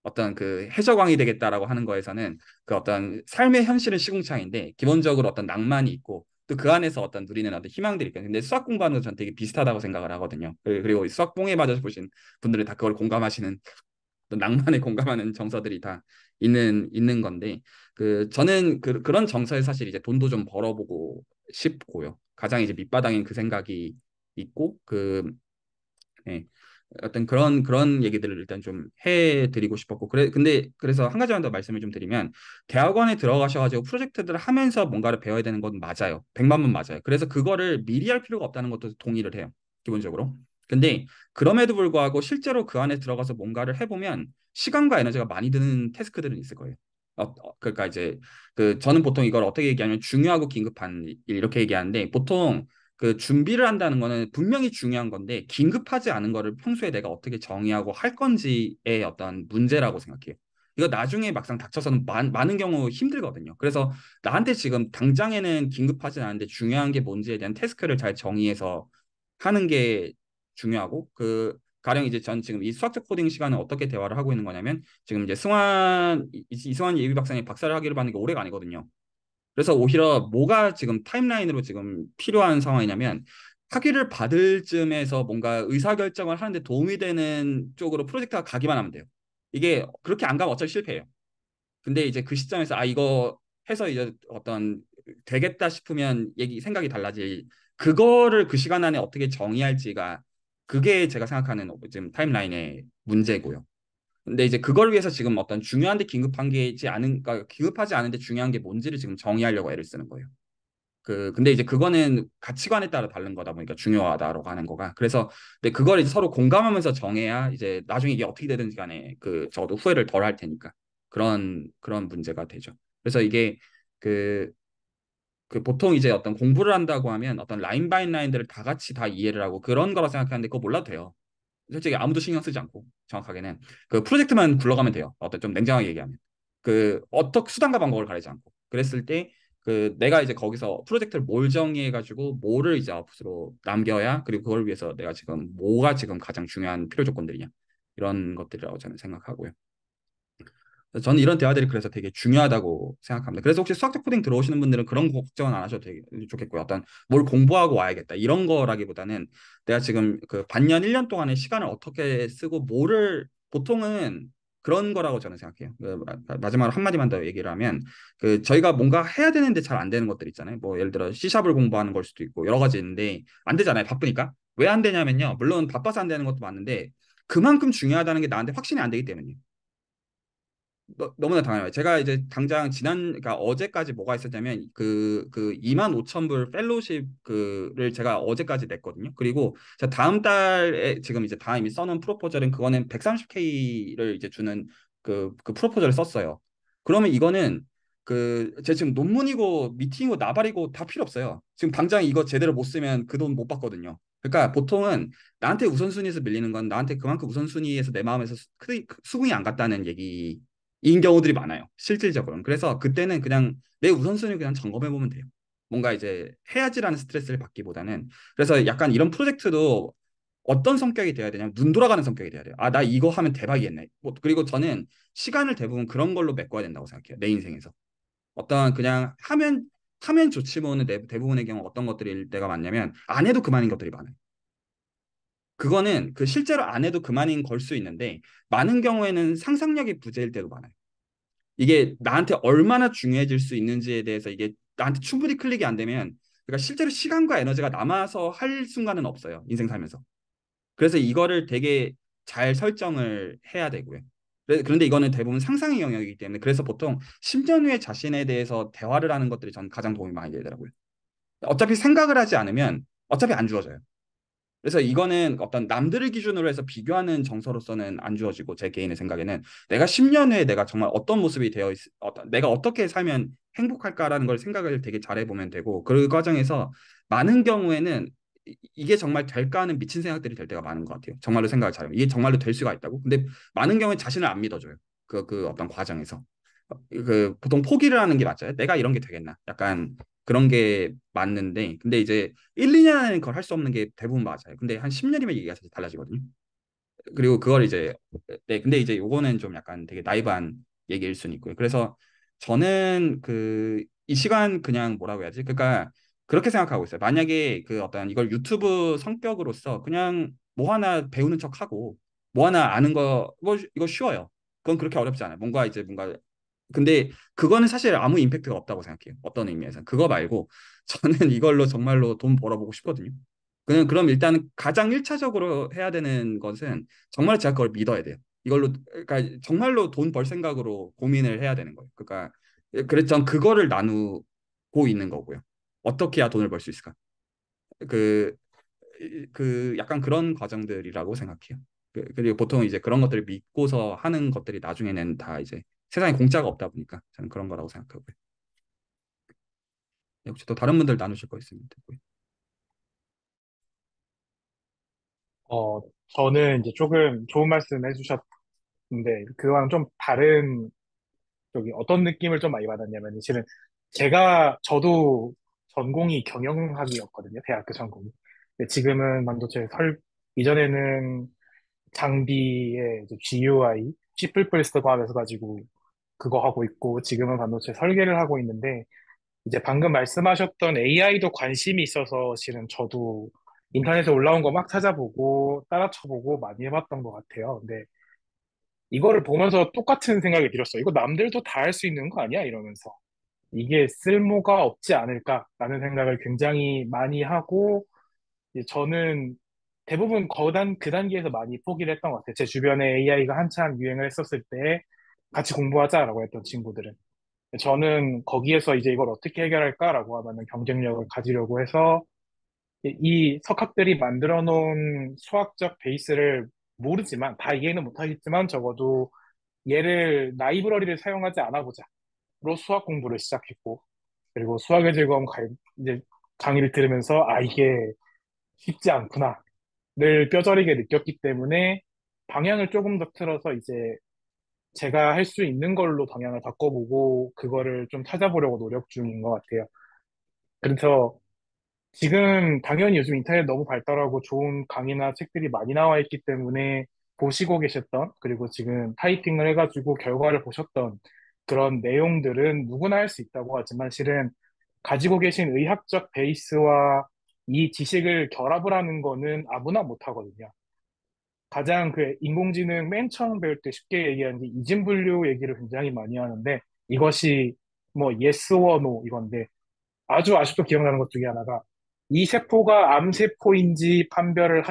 어떤 그 해적왕이 되겠다라고 하는 거에서는 그 어떤 삶의 현실은 시궁창인데 기본적으로 어떤 낭만이 있고, 또 그 안에서 어떤 누리는 어떤 희망들이 있거든요. 근데 수학 공부하는 건 저는 되게 비슷하다고 생각을 하거든요. 그리고 수학 뽕에 맞아 보신 분들이 다 그걸 공감하시는, 어떤 낭만에 공감하는 정서들이 다 있는 건데, 그 저는 그런 정서에 사실 이제 돈도 좀 벌어보고 싶고요. 가장 이제 밑바닥인 그 생각이 있고, 예. 어떤 그런 얘기들을 일단 좀 해드리고 싶었고, 근데 그래서 한 가지만 더 말씀을 좀 드리면, 대학원에 들어가셔가지고 프로젝트들을 하면서 뭔가를 배워야 되는 건 맞아요. 100만 번 맞아요. 그래서 그거를 미리 할 필요가 없다는 것도 동의를 해요, 기본적으로. 근데 그럼에도 불구하고 실제로 그 안에 들어가서 뭔가를 해보면 시간과 에너지가 많이 드는 태스크들은 있을 거예요. 그러니까 이제 저는 보통 이걸 어떻게 얘기하냐면 중요하고 긴급한 일 이렇게 얘기하는데, 보통 그 준비를 한다는 거는 분명히 중요한 건데, 긴급하지 않은 거를 평소에 내가 어떻게 정의하고 할 건지의 어떤 문제라고 생각해요. 이거 나중에 막상 닥쳐서는 많은 경우 힘들거든요. 그래서 나한테 지금 당장에는 긴급하지 않은데 중요한 게 뭔지에 대한 태스크를 잘 정의해서 하는 게 중요하고, 가령 이제 전 지금 이 수학적 코딩 시간은 어떻게 대화를 하고 있는 거냐면, 지금 이제 이승환 예비 박사님 박사를 하기로 받는 게 올해가 아니거든요. 그래서 오히려 뭐가 지금 타임라인으로 지금 필요한 상황이냐면, 학위를 받을 쯤에서 뭔가 의사결정을 하는데 도움이 되는 쪽으로 프로젝트가 가기만 하면 돼요. 이게 그렇게 안 가면 어차피 실패해요. 근데 이제 그 시점에서 이거 해서 이제 어떤 되겠다 싶으면 생각이 달라질, 그거를 그 시간 안에 어떻게 정의할지가, 그게 제가 생각하는 지금 타임라인의 문제고요. 근데 이제 그걸 위해서 지금 어떤 중요한데 긴급한 게지 않은, 그러니까 긴급하지 않은데 중요한 게 뭔지를 지금 정의하려고 애를 쓰는 거예요. 근데 이제 그거는 가치관에 따라 다른 거다 보니까 중요하다라고 하는 거가. 그래서 근데 그걸 이제 서로 공감하면서 정해야 이제 나중에 이게 어떻게 되든지 간에 저도 후회를 덜 할 테니까, 그런 문제가 되죠. 그래서 이게 그 보통 이제 어떤 공부를 한다고 하면 어떤 라인 바이 라인들을 다 같이 다 이해를 하고 그런 거라 생각하는데, 그거 몰라도 돼요. 솔직히 아무도 신경 쓰지 않고, 정확하게는 그 프로젝트만 굴러가면 돼요. 어떤 좀 냉정하게 얘기하면 어떻게 수단과 방법을 가리지 않고, 그랬을 때 내가 이제 거기서 프로젝트를 뭘 정의해 가지고 뭐를 이제 아웃풋으로 남겨야, 그리고 그걸 위해서 내가 지금 뭐가 지금 가장 중요한 필요 조건들이냐, 이런 것들이라고 저는 생각하고요. 저는 이런 대화들이 그래서 되게 중요하다고 생각합니다. 그래서 혹시 수학적 코딩 들어오시는 분들은 그런 걱정은 안 하셔도 되게 좋겠고요. 어떤 뭘 공부하고 와야겠다 이런 거라기보다는, 내가 지금 그 반년 1년 동안의 시간을 어떻게 쓰고 뭐를, 보통은 그런 거라고 저는 생각해요. 마지막으로 한마디만 더 얘기를 하면, 저희가 뭔가 해야 되는데 잘 안 되는 것들 있잖아요. 뭐 예를 들어 C샵을 공부하는 걸 수도 있고 여러 가지 있는데 안 되잖아요. 바쁘니까. 왜 안 되냐면요, 물론 바빠서 안 되는 것도 맞는데 그만큼 중요하다는 게 나한테 확신이 안 되기 때문이에요. 너무나 당연해요. 제가 이제 당장 그러니까 어제까지 뭐가 있었냐면, 2만 5천 불 펠로십 그를 제가 어제까지 냈거든요. 그리고 제가 다음 달에 지금 이제 다 이미 써놓은 프로포절은, 그거는 130K를 이제 주는 그 프로포절을 썼어요. 그러면 이거는 제 지금 논문이고 미팅이고 나발이고 다 필요 없어요. 지금 당장 이거 제대로 못 쓰면 그 돈 못 받거든요. 그러니까 보통은 나한테 우선순위에서 밀리는 건 나한테 그만큼 우선순위에서 내 마음에서 수긍이 안 갔다는 얘기 인 경우들이 많아요. 실질적으로는. 그래서 그때는 그냥 내 우선순위 그냥 점검해 보면 돼요. 뭔가 이제 해야지라는 스트레스를 받기보다는. 그래서 약간 이런 프로젝트도 어떤 성격이 돼야 되냐면, 눈 돌아가는 성격이 돼야 돼요. 나 이거 하면 대박이겠네. 그리고 저는 시간을 대부분 그런 걸로 메꿔야 된다고 생각해요, 내 인생에서. 어떤 그냥 하면 좋지 뭐는 대부분의 경우 어떤 것들일 때가 많냐면, 안 해도 그만인 것들이 많아요. 그거는 실제로 안 해도 그만인 걸 수 있는데, 많은 경우에는 상상력이 부재일 때도 많아요. 이게 나한테 얼마나 중요해질 수 있는지에 대해서 이게 나한테 충분히 클릭이 안 되면 그러니까 실제로 시간과 에너지가 남아서 할 순간은 없어요. 인생 살면서. 그래서 이거를 되게 잘 설정을 해야 되고요. 그런데 이거는 대부분 상상의 영역이기 때문에 그래서 보통 10년 후에 자신에 대해서 대화를 하는 것들이 전 가장 도움이 많이 되더라고요. 어차피 생각을 하지 않으면 어차피 안 주어져요. 그래서 이거는 어떤 남들을 기준으로 해서 비교하는 정서로서는 안 주어지고 제 개인의 생각에는 내가 10년 후에 내가 정말 어떤 모습이 내가 어떻게 살면 행복할까라는 걸 생각을 되게 잘해보면 되고 그 과정에서 많은 경우에는 이게 정말 될까 하는 미친 생각들이 될 때가 많은 것 같아요. 정말로 생각을 잘하면 이게 정말로 될 수가 있다고? 근데 많은 경우에 자신을 안 믿어줘요. 그 어떤 과정에서. 보통 포기를 하는 게 맞아요. 내가 이런 게 되겠나? 약간 그런 게 맞는데 근데 이제 1, 2년은 그걸 할 수 없는 게 대부분 맞아요. 근데 한 10년이면 얘기가 사실 달라지거든요. 그리고 그걸 이제 네 근데 이제 요거는 좀 약간 되게 나이브한 얘기일 수는 있고요. 그래서 저는 이 시간 그냥 뭐라고 해야지? 그러니까 그렇게 생각하고 있어요. 만약에 그 어떤 이걸 유튜브 성격으로서 그냥 뭐 하나 배우는 척하고 뭐 하나 아는 거 이거 쉬워요. 그건 그렇게 어렵지 않아요. 뭔가 근데 그거는 사실 아무 임팩트가 없다고 생각해요. 어떤 의미에서. 그거 말고 저는 이걸로 정말로 돈 벌어보고 싶거든요. 그럼 일단은 가장 1차적으로 해야 되는 것은 정말 제가 그걸 믿어야 돼요. 이걸로 그러니까 정말로 돈 벌 생각으로 고민을 해야 되는 거예요. 그러니까 그래서 전 그거를 나누고 있는 거고요. 어떻게 해야 돈을 벌 수 있을까? 그, 약간 그런 과정들이라고 생각해요. 그리고 보통 이제 그런 것들을 믿고서 하는 것들이 나중에는 다 이제 세상에 공짜가 없다 보니까 저는 그런 거라고 생각하고요. 네, 혹시 또 다른 분들 나누실 거 있으면 되고요. 어, 저는 이제 조금 좋은 말씀 해주셨는데, 그거랑 좀 다른 쪽이 어떤 느낌을 좀 많이 받았냐면, 실은 저도 전공이 경영학이었거든요. 대학교 전공이. 근데 지금은 이전에는 장비의 이제 GUI, C++ 과학에서 가지고 그거 하고 있고, 지금은 반도체 설계를 하고 있는데, 이제 방금 말씀하셨던 AI도 관심이 있어서 실은 저도 인터넷에 올라온 거 막 찾아보고 따라쳐보고 많이 해봤던 것 같아요. 근데 이거를 보면서 똑같은 생각이 들었어요. 이거 남들도 다 할 수 있는 거 아니야? 이러면서. 이게 쓸모가 없지 않을까라는 생각을 굉장히 많이 하고, 이제 저는 대부분 그 단계에서 많이 포기를 했던 것 같아요. 제 주변에 AI가 한참 유행을 했었을 때 같이 공부하자라고 했던 친구들은. 저는 거기에서 이제 이걸 어떻게 해결할까라고 하면은 경쟁력을 가지려고 해서 이 석학들이 만들어 놓은 수학적 베이스를 모르지만, 다 이해는 못하겠지만 적어도 얘를 라이브러리를 사용하지 않아 보자로 수학 공부를 시작했고, 그리고 수학의 즐거움 이제 강의를 들으면서 이게 쉽지 않구나를 뼈저리게 느꼈기 때문에 방향을 조금 더 틀어서 이제 제가 할 수 있는 걸로 방향을 바꿔보고 그거를 좀 찾아보려고 노력 중인 것 같아요. 그래서 지금 당연히 요즘 인터넷 너무 발달하고 좋은 강의나 책들이 많이 나와 있기 때문에 보시고 계셨던, 그리고 지금 타이핑을 해가지고 결과를 보셨던 그런 내용들은 누구나 할 수 있다고 하지만 실은 가지고 계신 의학적 베이스와 이 지식을 결합을 하는 거는 아무나 못 하거든요. 가장 인공지능 맨 처음 배울 때 쉽게 얘기하는 게 이진분류 얘기를 굉장히 많이 하는데, 이것이 뭐 yes or no 이건데, 아주 아직도 기억나는 것 중에 하나가 이 세포가 암세포인지 판별을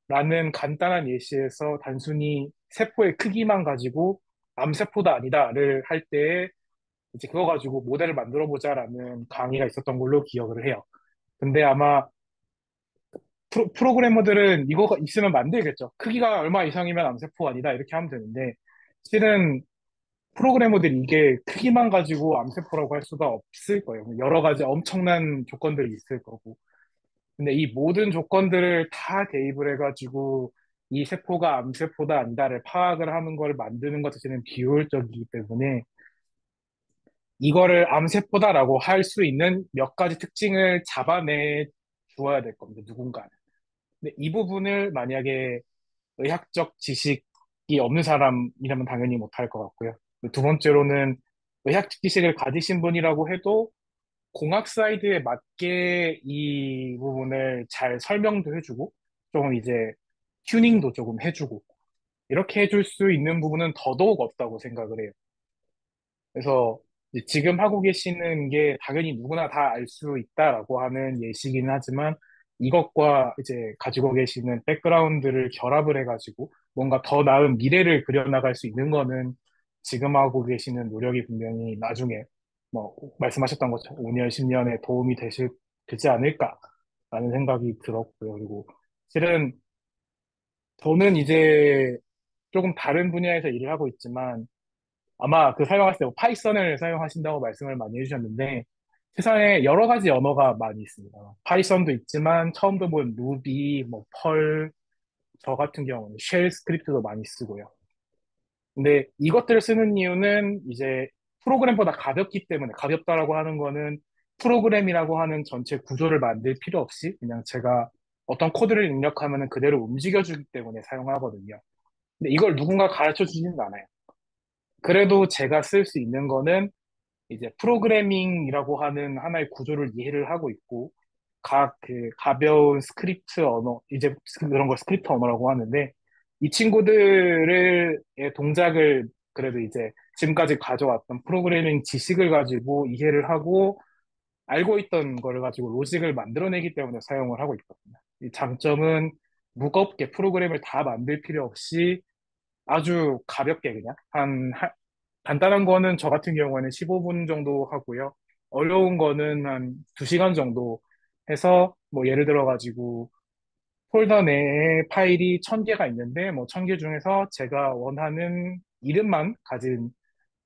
하자라는 간단한 예시에서 단순히 세포의 크기만 가지고 암세포다 아니다를 할 때 이제 그거 가지고 모델을 만들어 보자라는 강의가 있었던 걸로 기억을 해요. 근데 아마 프로그래머들은 이거가 있으면 만들겠죠. 크기가 얼마 이상이면 암세포 아니다 이렇게 하면 되는데, 실은 프로그래머들이 이게 크기만 가지고 암세포라고 할 수가 없을 거예요. 여러 가지 엄청난 조건들이 있을 거고. 근데 이 모든 조건들을 다 대입을 해가지고 이 세포가 암세포다 아니다를 파악을 하는 걸 만드는 것 자체는 비효율적이기 때문에 이거를 암세포다라고 할 수 있는 몇 가지 특징을 잡아내 주어야 될 겁니다. 누군가는. 근데 이 부분을 만약에 의학적 지식이 없는 사람이라면 당연히 못할 것 같고요. 두 번째로는 의학적 지식을 가지신 분이라고 해도 공학 사이드에 맞게 이 부분을 잘 설명도 해주고, 조금 이제 튜닝도 조금 해주고, 이렇게 해줄 수 있는 부분은 더더욱 없다고 생각을 해요. 그래서 이제 지금 하고 계시는 게 당연히 누구나 다 알 수 있다라고 하는 예시긴 하지만 이것과 이제 가지고 계시는 백그라운드를 결합을 해가지고 뭔가 더 나은 미래를 그려나갈 수 있는 거는 지금 하고 계시는 노력이 분명히 나중에 뭐 말씀하셨던 것처럼 5년, 10년에 도움이 되지 않을까라는 생각이 들었고요. 그리고 실은 저는 이제 조금 다른 분야에서 일을 하고 있지만 아마 그 사용하실 때뭐 파이썬을 사용하신다고 말씀을 많이 해주셨는데 세상에 여러 가지 언어가 많이 있습니다. 파이썬도 있지만 처음 들어본 루비, 뭐 펄, 저 같은 경우는 쉘 스크립트도 많이 쓰고요. 근데 이것들을 쓰는 이유는 이제 프로그램보다 가볍기 때문에 가볍다라고 하는 거는 프로그램이라고 하는 전체 구조를 만들 필요 없이 그냥 제가 어떤 코드를 입력하면 그대로 움직여주기 때문에 사용하거든요. 근데 이걸 누군가 가르쳐 주지는 않아요. 그래도 제가 쓸 수 있는 거는 이제 프로그래밍이라고 하는 하나의 구조를 이해를 하고 있고 각 그 가벼운 스크립트 언어 이제 그런 걸 스크립트 언어라고 하는데 이 친구들의 동작을 그래도 이제 지금까지 가져왔던 프로그래밍 지식을 가지고 이해를 하고 알고 있던 거를 가지고 로직을 만들어내기 때문에 사용을 하고 있거든요. 이 장점은 무겁게 프로그램을 다 만들 필요 없이 아주 가볍게 그냥 간단한 거는 저 같은 경우에는 15분 정도 하고요. 어려운 거는 한 2시간 정도 해서 뭐 예를 들어 가지고 폴더 내에 파일이 1000개가 있는데 뭐 1000개 중에서 제가 원하는 이름만 가진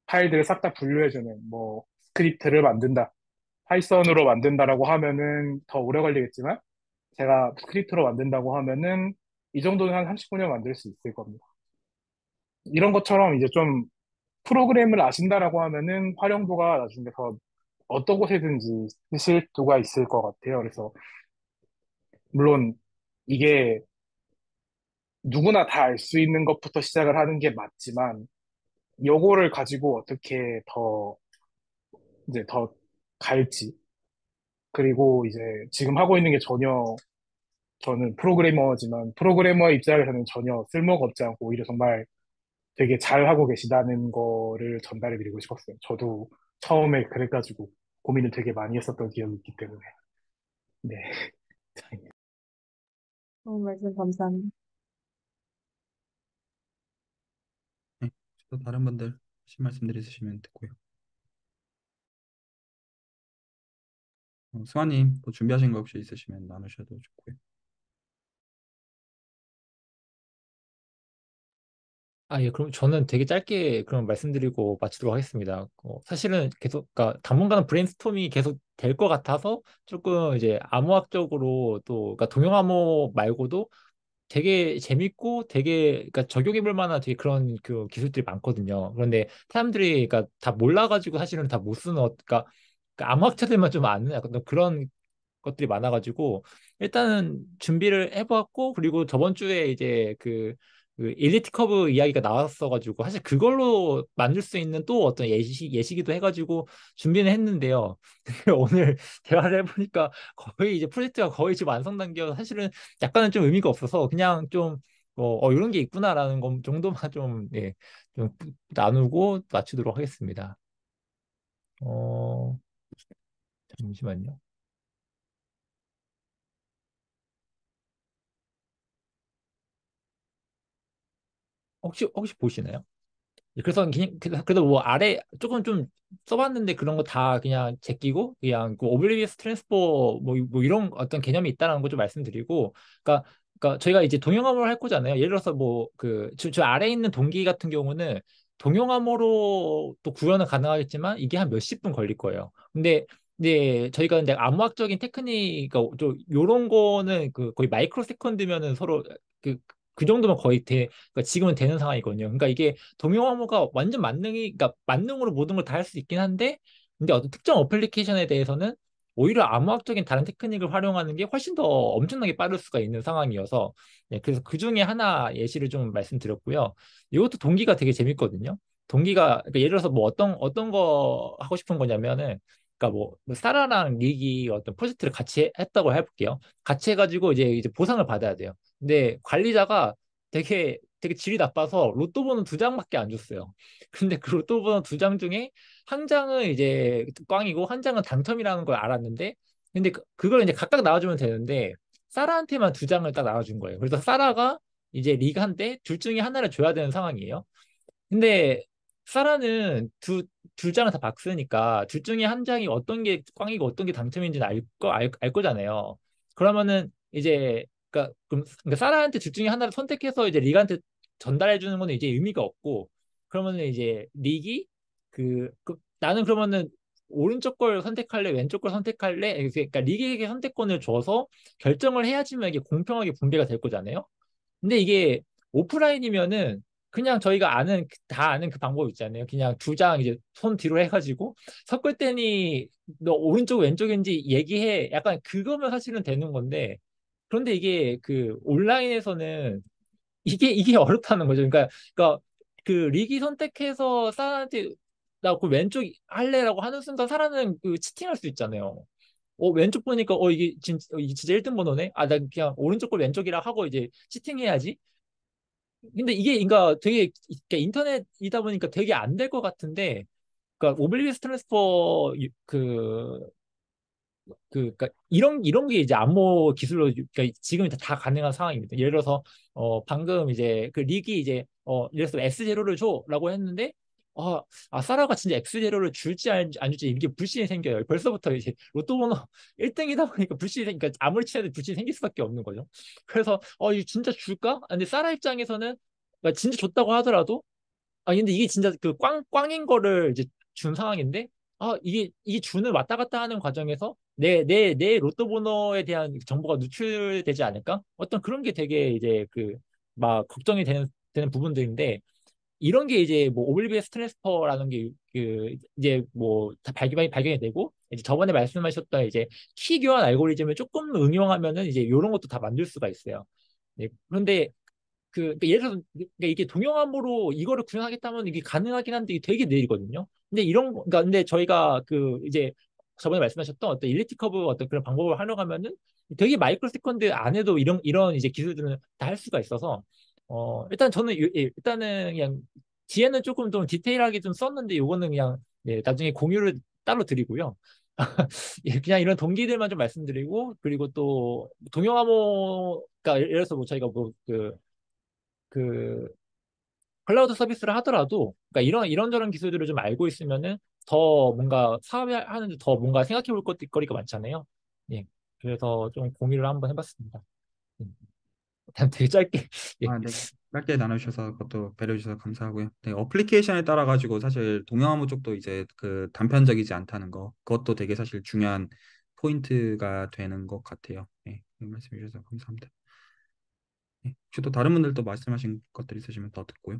파일들을 싹 다 분류해주는 뭐 스크립트를 만든다. 파이썬으로 만든다라고 하면은 더 오래 걸리겠지만 제가 스크립트로 만든다고 하면은 이 정도는 한 30분이면 만들 수 있을 겁니다. 이런 것처럼 이제 좀 프로그램을 아신다라고 하면은 활용도가 나중에 더 어떤 곳에든지 쓰실 수가 있을 것 같아요. 그래서 물론 이게 누구나 다 알 수 있는 것부터 시작을 하는 게 맞지만 요거를 가지고 어떻게 더 이제 더 갈지 그리고 이제 지금 하고 있는 게 전혀 저는 프로그래머지만 프로그래머의 입장에서는 전혀 쓸모가 없지 않고 오히려 정말 되게 잘하고 계시다는 거를 전달해 드리고 싶었어요. 저도 처음에 그래가지고 고민을 되게 많이 했었던 기억이 있기 때문에. 네. 좋은 말씀 감사합니다. 네, 또 다른 분들 하실 말씀들 있으시면 듣고요. 수아님, 또 준비하신 거 혹시 있으시면 나누셔도 좋고요. 아, 예, 그럼 저는 되게 짧게 그럼 말씀드리고 마치도록 하겠습니다. 사실은 계속, 그러니까 당분간은 브레인스토밍이 계속 될 것 같아서 조금 이제 암호학적으로 또, 그러니까 동영암호 말고도 되게 재밌고 되게 그러니까 적용해 볼 만한 되게 그런 그 기술들이 많거든요. 그런데 사람들이 그러니까 다 몰라가지고 사실은 다 못 쓰는 그러니까 암호학자들만 좀 아는 약간 또 그런 것들이 많아가지고 일단은 준비를 해봤고 그리고 저번 주에 이제 그 일리트 커브 이야기가 나왔어가지고 사실 그걸로 만들 수 있는 또 어떤 예시기도 해가지고 준비는 했는데요. 근데 오늘 대화를 해보니까 거의 이제 프로젝트가 거의 지금 완성 단계여서 사실은 약간은 좀 의미가 없어서 그냥 좀 이런 게 있구나라는 것 정도만 좀, 예, 좀 나누고 마치도록 하겠습니다. 어, 잠시만요. 혹시 보시나요? 그래서 그냥 그래도 뭐 아래 조금 좀 써봤는데 그런 거 다 그냥 제끼고 그냥 그 오블리비어스 트랜스포 뭐 이런 어떤 개념이 있다는 거 좀 말씀드리고 그러니까 저희가 이제 동영암호를 할 거잖아요. 예를 들어서 뭐 저 아래에 있는 동기 같은 경우는 동영암호로 또 구현은 가능하겠지만 이게 한 몇십 분 걸릴 거예요. 근데 저희가 근데 암호학적인 테크닉 그러니까 좀 요런 거는 그 거의 마이크로 세컨드면은 서로 그 정도면 거의 그러니까 지금은 되는 상황이거든요. 그러니까 이게 동용암호가 완전 그러니까 만능으로 모든 걸 다 할 수 있긴 한데, 근데 어떤 특정 어플리케이션에 대해서는 오히려 암호학적인 다른 테크닉을 활용하는 게 훨씬 더 엄청나게 빠를 수가 있는 상황이어서, 네, 그래서 그 중에 하나 예시를 좀 말씀드렸고요. 이것도 동기가 되게 재밌거든요. 그러니까 예를 들어서 뭐 어떤 거 하고 싶은 거냐면은, 그러니까 뭐 사라랑 릭이 어떤 프로젝트를 같이 했다고 해볼게요. 같이 해가지고 이제 보상을 받아야 돼요. 근데 관리자가 되게 되게 질이 나빠서 로또 번호 2장밖에 안 줬어요. 근데 그 로또 번호 2장 중에 한 장은 이제 꽝이고 한 장은 당첨이라는 걸 알았는데, 근데 그걸 이제 각각 나와주면 되는데 사라한테만 2장을 딱 나와준 거예요. 그래서 사라가 이제 리그한테 둘 중에 하나를 줘야 되는 상황이에요. 근데 사라는 둘 장을 다 박스니까 둘 중에 한 장이 어떤 게 꽝이고 어떤 게 당첨인지는 알 거잖아요. 그러면은 이제 그러니까 사라한테 둘 중에 하나를 선택해서 이제 리그한테 전달해 주는 거는 이제 의미가 없고, 그러면은 이제 리기 나는 그러면은 오른쪽 걸 선택할래 왼쪽 걸 선택할래, 그러니까 리기에게 선택권을 줘서 결정을 해야지만 이게 공평하게 분배가 될 거잖아요. 근데 이게 오프라인이면은 그냥 저희가 다 아는 그 방법 있잖아요. 그냥 2장 이제 손 뒤로 해가지고 섞을 때니 너 오른쪽 왼쪽인지 얘기해. 약간 그거면 사실은 되는 건데, 그런데 이게 그 온라인에서는 이게 어렵다는 거죠. 그러니까 그 리기 선택해서 사람한테 나 그 왼쪽 할래라고 하는 순간 사람은 그 치팅할 수 있잖아요. 왼쪽 보니까 이게 진짜 1등 번호네. 아, 나 그냥 오른쪽 걸 왼쪽이라 하고 이제 치팅해야지. 근데 이게 그러니까 되게 그러니까 인터넷이다 보니까 되게 안 될 것 같은데, 그러니까 오블리비스 트랜스퍼 그러니까 이런 게 이제 암호 기술로 그러니까 지금 다 가능한 상황입니다. 예를 들어서 방금 이제 그 릭이 이제 예를 들어서 S0를 줘라고 했는데, 아, 사라가 진짜 X0를 줄지 안 줄지 이게 불신이 생겨요. 벌써부터 이제 로또 번호 1등이다 보니까 불신이 생기니까 아무리 치해도 불신이 생길 수밖에 없는 거죠. 그래서 이거 진짜 줄까? 근데 사라 입장에서는 그러니까 진짜 줬다고 하더라도, 근데 이게 진짜 그 꽝인 거를 이제 준 상황인데, 이게 준을 왔다 갔다 하는 과정에서 내 로또 번호에 대한 정보가 누출되지 않을까? 어떤 그런 게 되게 이제 막 걱정이 되는 부분들인데, 이런 게 이제 뭐 오블리비어스 트랜스퍼라는 게 이제 뭐 다 발견이 되고, 이제 저번에 말씀하셨던 이제 키 교환 알고리즘을 조금 응용하면은 이제 이런 것도 다 만들 수가 있어요. 네, 그런데 그러니까 예를 들어서 그러니까 이게 동영암으로 이거를 구현하겠다면 이게 가능하긴 한데 이게 되게 느리거든요. 근데 그러니까 근데 저희가 이제 저번에 말씀하셨던 어떤 일리티 커브 어떤 그런 방법을 활용하면은 되게 마이크로 세컨드 안에도 이런 이제 기술들은 다 할 수가 있어서, 일단 저는 일단은 그냥 뒤에는 조금 좀 디테일하게 좀 썼는데 요거는 그냥 나중에 공유를 따로 드리고요. 예, 그냥 이런 동기들만 좀 말씀드리고, 그리고 또 동영암호가 예를 들어서 뭐 저희가 그 클라우드 서비스를 하더라도, 그러니까 이런저런 기술들을 좀 알고 있으면은 더 뭔가 사업하는데 더 뭔가 생각해 볼 거리가 많잖아요. 예. 그래서 좀 공유를 한번 해봤습니다. 예. 그냥 되게 짧게. 예. 네. 짧게 나눠주셔서 그것도 배려해 주셔서 감사하고요. 네, 어플리케이션에 따라 가지고 사실 동영암호 쪽도 이제 그 단편적이지 않다는 거, 그것도 되게 사실 중요한 포인트가 되는 것 같아요. 네, 말씀해 주셔서 감사합니다. 네, 혹시 또 다른 분들도 말씀하신 것들 있으시면 더 듣고요.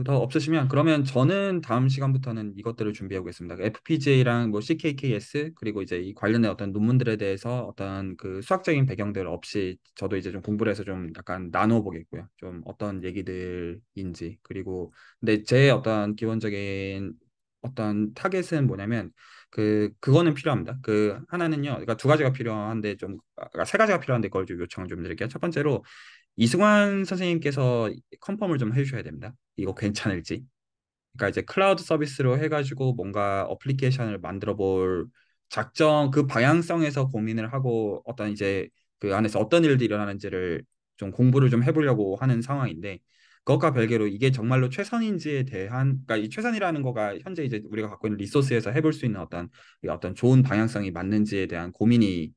더 없으시면 그러면 저는 다음 시간부터는 이것들을 준비하고 있습니다. FPGA랑 뭐 CKKS 그리고 이제 이 관련된 어떤 논문들에 대해서 어떤 그 수학적인 배경들 없이 저도 이제 좀 공부를 해서 좀 약간 나눠 보겠고요. 좀 어떤 얘기들인지, 그리고 근데 제 어떤 기본적인 어떤 타겟은 뭐냐면 그거는 필요합니다. 그 하나는요. 그러니까 두 가지가 필요한데 세 가지가 필요한데 그걸 좀 요청을 좀 드릴게요. 첫 번째로 이승환 선생님께서 컨펌을 좀 해주셔야 됩니다. 이거 괜찮을지. 그러니까 이제 클라우드 서비스로 해가지고 뭔가 어플리케이션을 만들어 볼 작정 그 방향성에서 고민을 하고 어떤 이제 그 안에서 어떤 일들이 일어나는지를 좀 공부를 좀 해보려고 하는 상황인데, 그것과 별개로 이게 정말로 최선인지에 대한, 그러니까 이 최선이라는 거가 현재 이제 우리가 갖고 있는 리소스에서 해볼 수 있는 어떤 좋은 방향성이 맞는지에 대한 고민이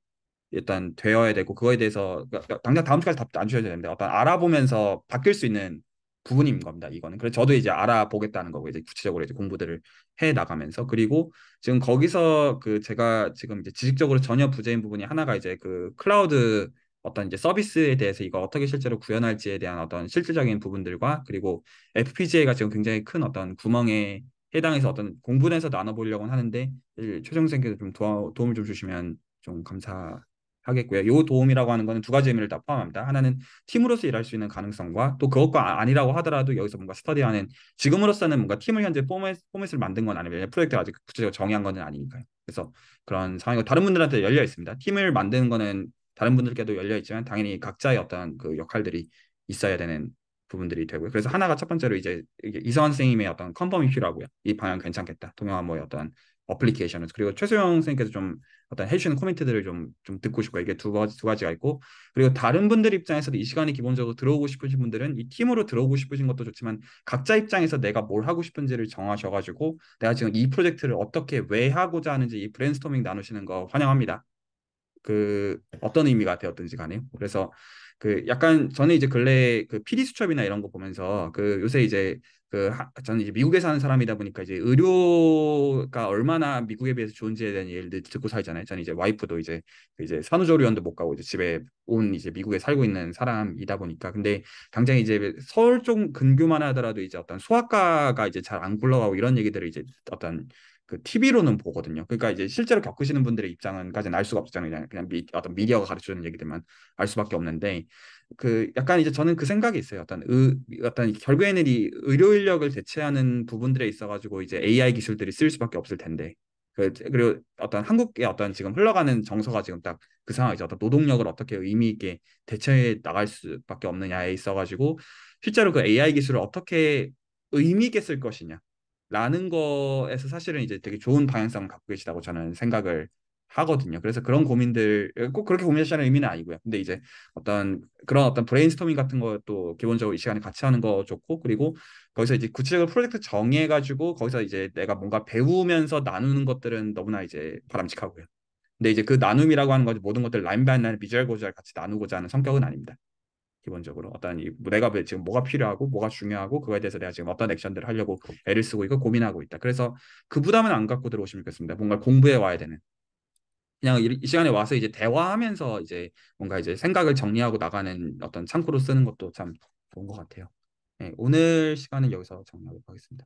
일단 되어야 되고, 그거에 대해서 당장 다음 주까지 답 안 주셔도 되는데 어떤 알아보면서 바뀔 수 있는 부분인 겁니다. 이거는. 그래서 저도 이제 알아보겠다는 거고, 이제 구체적으로 이제 공부들을 해 나가면서, 그리고 지금 거기서 제가 지금 이제 지식적으로 전혀 부재인 부분이 하나가 이제 그 클라우드 어떤 이제 서비스에 대해서 이거 어떻게 실제로 구현할지에 대한 어떤 실질적인 부분들과, 그리고 FPGA가 지금 굉장히 큰 어떤 구멍에 해당해서 어떤 공분해서 나눠보려고 하는데, 최종 선생님께서 좀 도움을 좀 주시면 좀 하겠고요. 요 도움이라고 하는 거는 두 가지 의미를 다 포함합니다. 하나는 팀으로서 일할 수 있는 가능성과, 또 그것과 아니라고 하더라도 여기서 뭔가 스터디하는, 지금으로서는 뭔가 팀을 현재 포맷을 만든 건 아니면 프로젝트가 아직 구체적으로 정의한 건 아니니까요. 그래서 그런 상황이고 다른 분들한테 열려 있습니다. 팀을 만드는 거는 다른 분들께도 열려 있지만 당연히 각자의 어떤 그 역할들이 있어야 되는 부분들이 되고요. 그래서 하나가 첫 번째로 이제 이게 이성환 선생님의 어떤 컨펌이 필요하고요. 이 방향 괜찮겠다. 동영암모의 어떤 어플리케이션을 그리고 최소영 선생님께서 좀 어떤 해주시는 코멘트들을 좀 듣고 싶고 이게 두 가지가 있고 그리고 다른 분들 입장에서도 이 시간에 기본적으로 들어오고 싶으신 분들은 이 팀으로 들어오고 싶으신 것도 좋지만 각자 입장에서 내가 뭘 하고 싶은지를 정하셔가지고 내가 지금 이 프로젝트를 어떻게 왜 하고자 하는지 이 브레인스토밍 나누시는 거 환영합니다. 그 어떤 의미가 되었든지 간에 그래서 그 약간 저는 이제 근래 그 PD 수첩이나 이런 거 보면서 그 요새 이제 저는 이제 미국에 사는 사람이다 보니까 이제 의료가 얼마나 미국에 비해서 좋은지에 대한 얘기를 듣고 살잖아요. 저는 이제 와이프도 이제 산후조리원도 못 가고 이제 집에 온 이제 미국에 살고 있는 사람이다 보니까 근데 당장 이제 서울 쪽 근교만 하더라도 이제 어떤 소아과가 이제 잘 안 굴러가고 이런 얘기들을 이제 어떤 그 TV로는 보거든요. 그러니까 이제 실제로 겪으시는 분들의 입장은까지는 알 수가 없잖아요. 그냥 어떤 미디어가 가르쳐주는 얘기들만 알 수밖에 없는데 그 약간 이제 저는 그 생각이 있어요. 어떤 결국에는 이 의료 인력을 대체하는 부분들에 있어가지고 이제 AI 기술들이 쓰일 수밖에 없을 텐데 그리고 어떤 한국의 어떤 지금 흘러가는 정서가 지금 딱 그 상황이죠. 어떤 노동력을 어떻게 의미 있게 대체해 나갈 수밖에 없느냐에 있어가지고 실제로 그 AI 기술을 어떻게 의미 있게 쓸 것이냐. 라는 거에서 사실은 이제 되게 좋은 방향성을 갖고 계시다고 저는 생각을 하거든요. 그래서 그런 고민들 꼭 그렇게 고민하시는 의미는 아니고요. 근데 이제 어떤 그런 어떤 브레인스토밍 같은 것도 기본적으로 이 시간에 같이 하는 거 좋고 그리고 거기서 이제 구체적으로 프로젝트 정해가지고 거기서 이제 내가 뭔가 배우면서 나누는 것들은 너무나 이제 바람직하고요. 근데 이제 그 나눔이라고 하는 거지 모든 것들 라인 바이 라인 비주얼 고주얼 같이 나누고자 하는 성격은 아닙니다. 기본적으로 어떤 내가 지금 뭐가 필요하고 뭐가 중요하고 그거에 대해서 내가 지금 어떤 액션들을 하려고 애를 쓰고 있고 고민하고 있다. 그래서 그 부담은 안 갖고 들어오시면 좋겠습니다. 뭔가 공부해 와야 되는. 그냥 이 시간에 와서 이제 대화하면서 이제 뭔가 이제 생각을 정리하고 나가는 어떤 창구로 쓰는 것도 참 좋은 것 같아요. 네, 오늘 시간은 여기서 정리하도록 하겠습니다.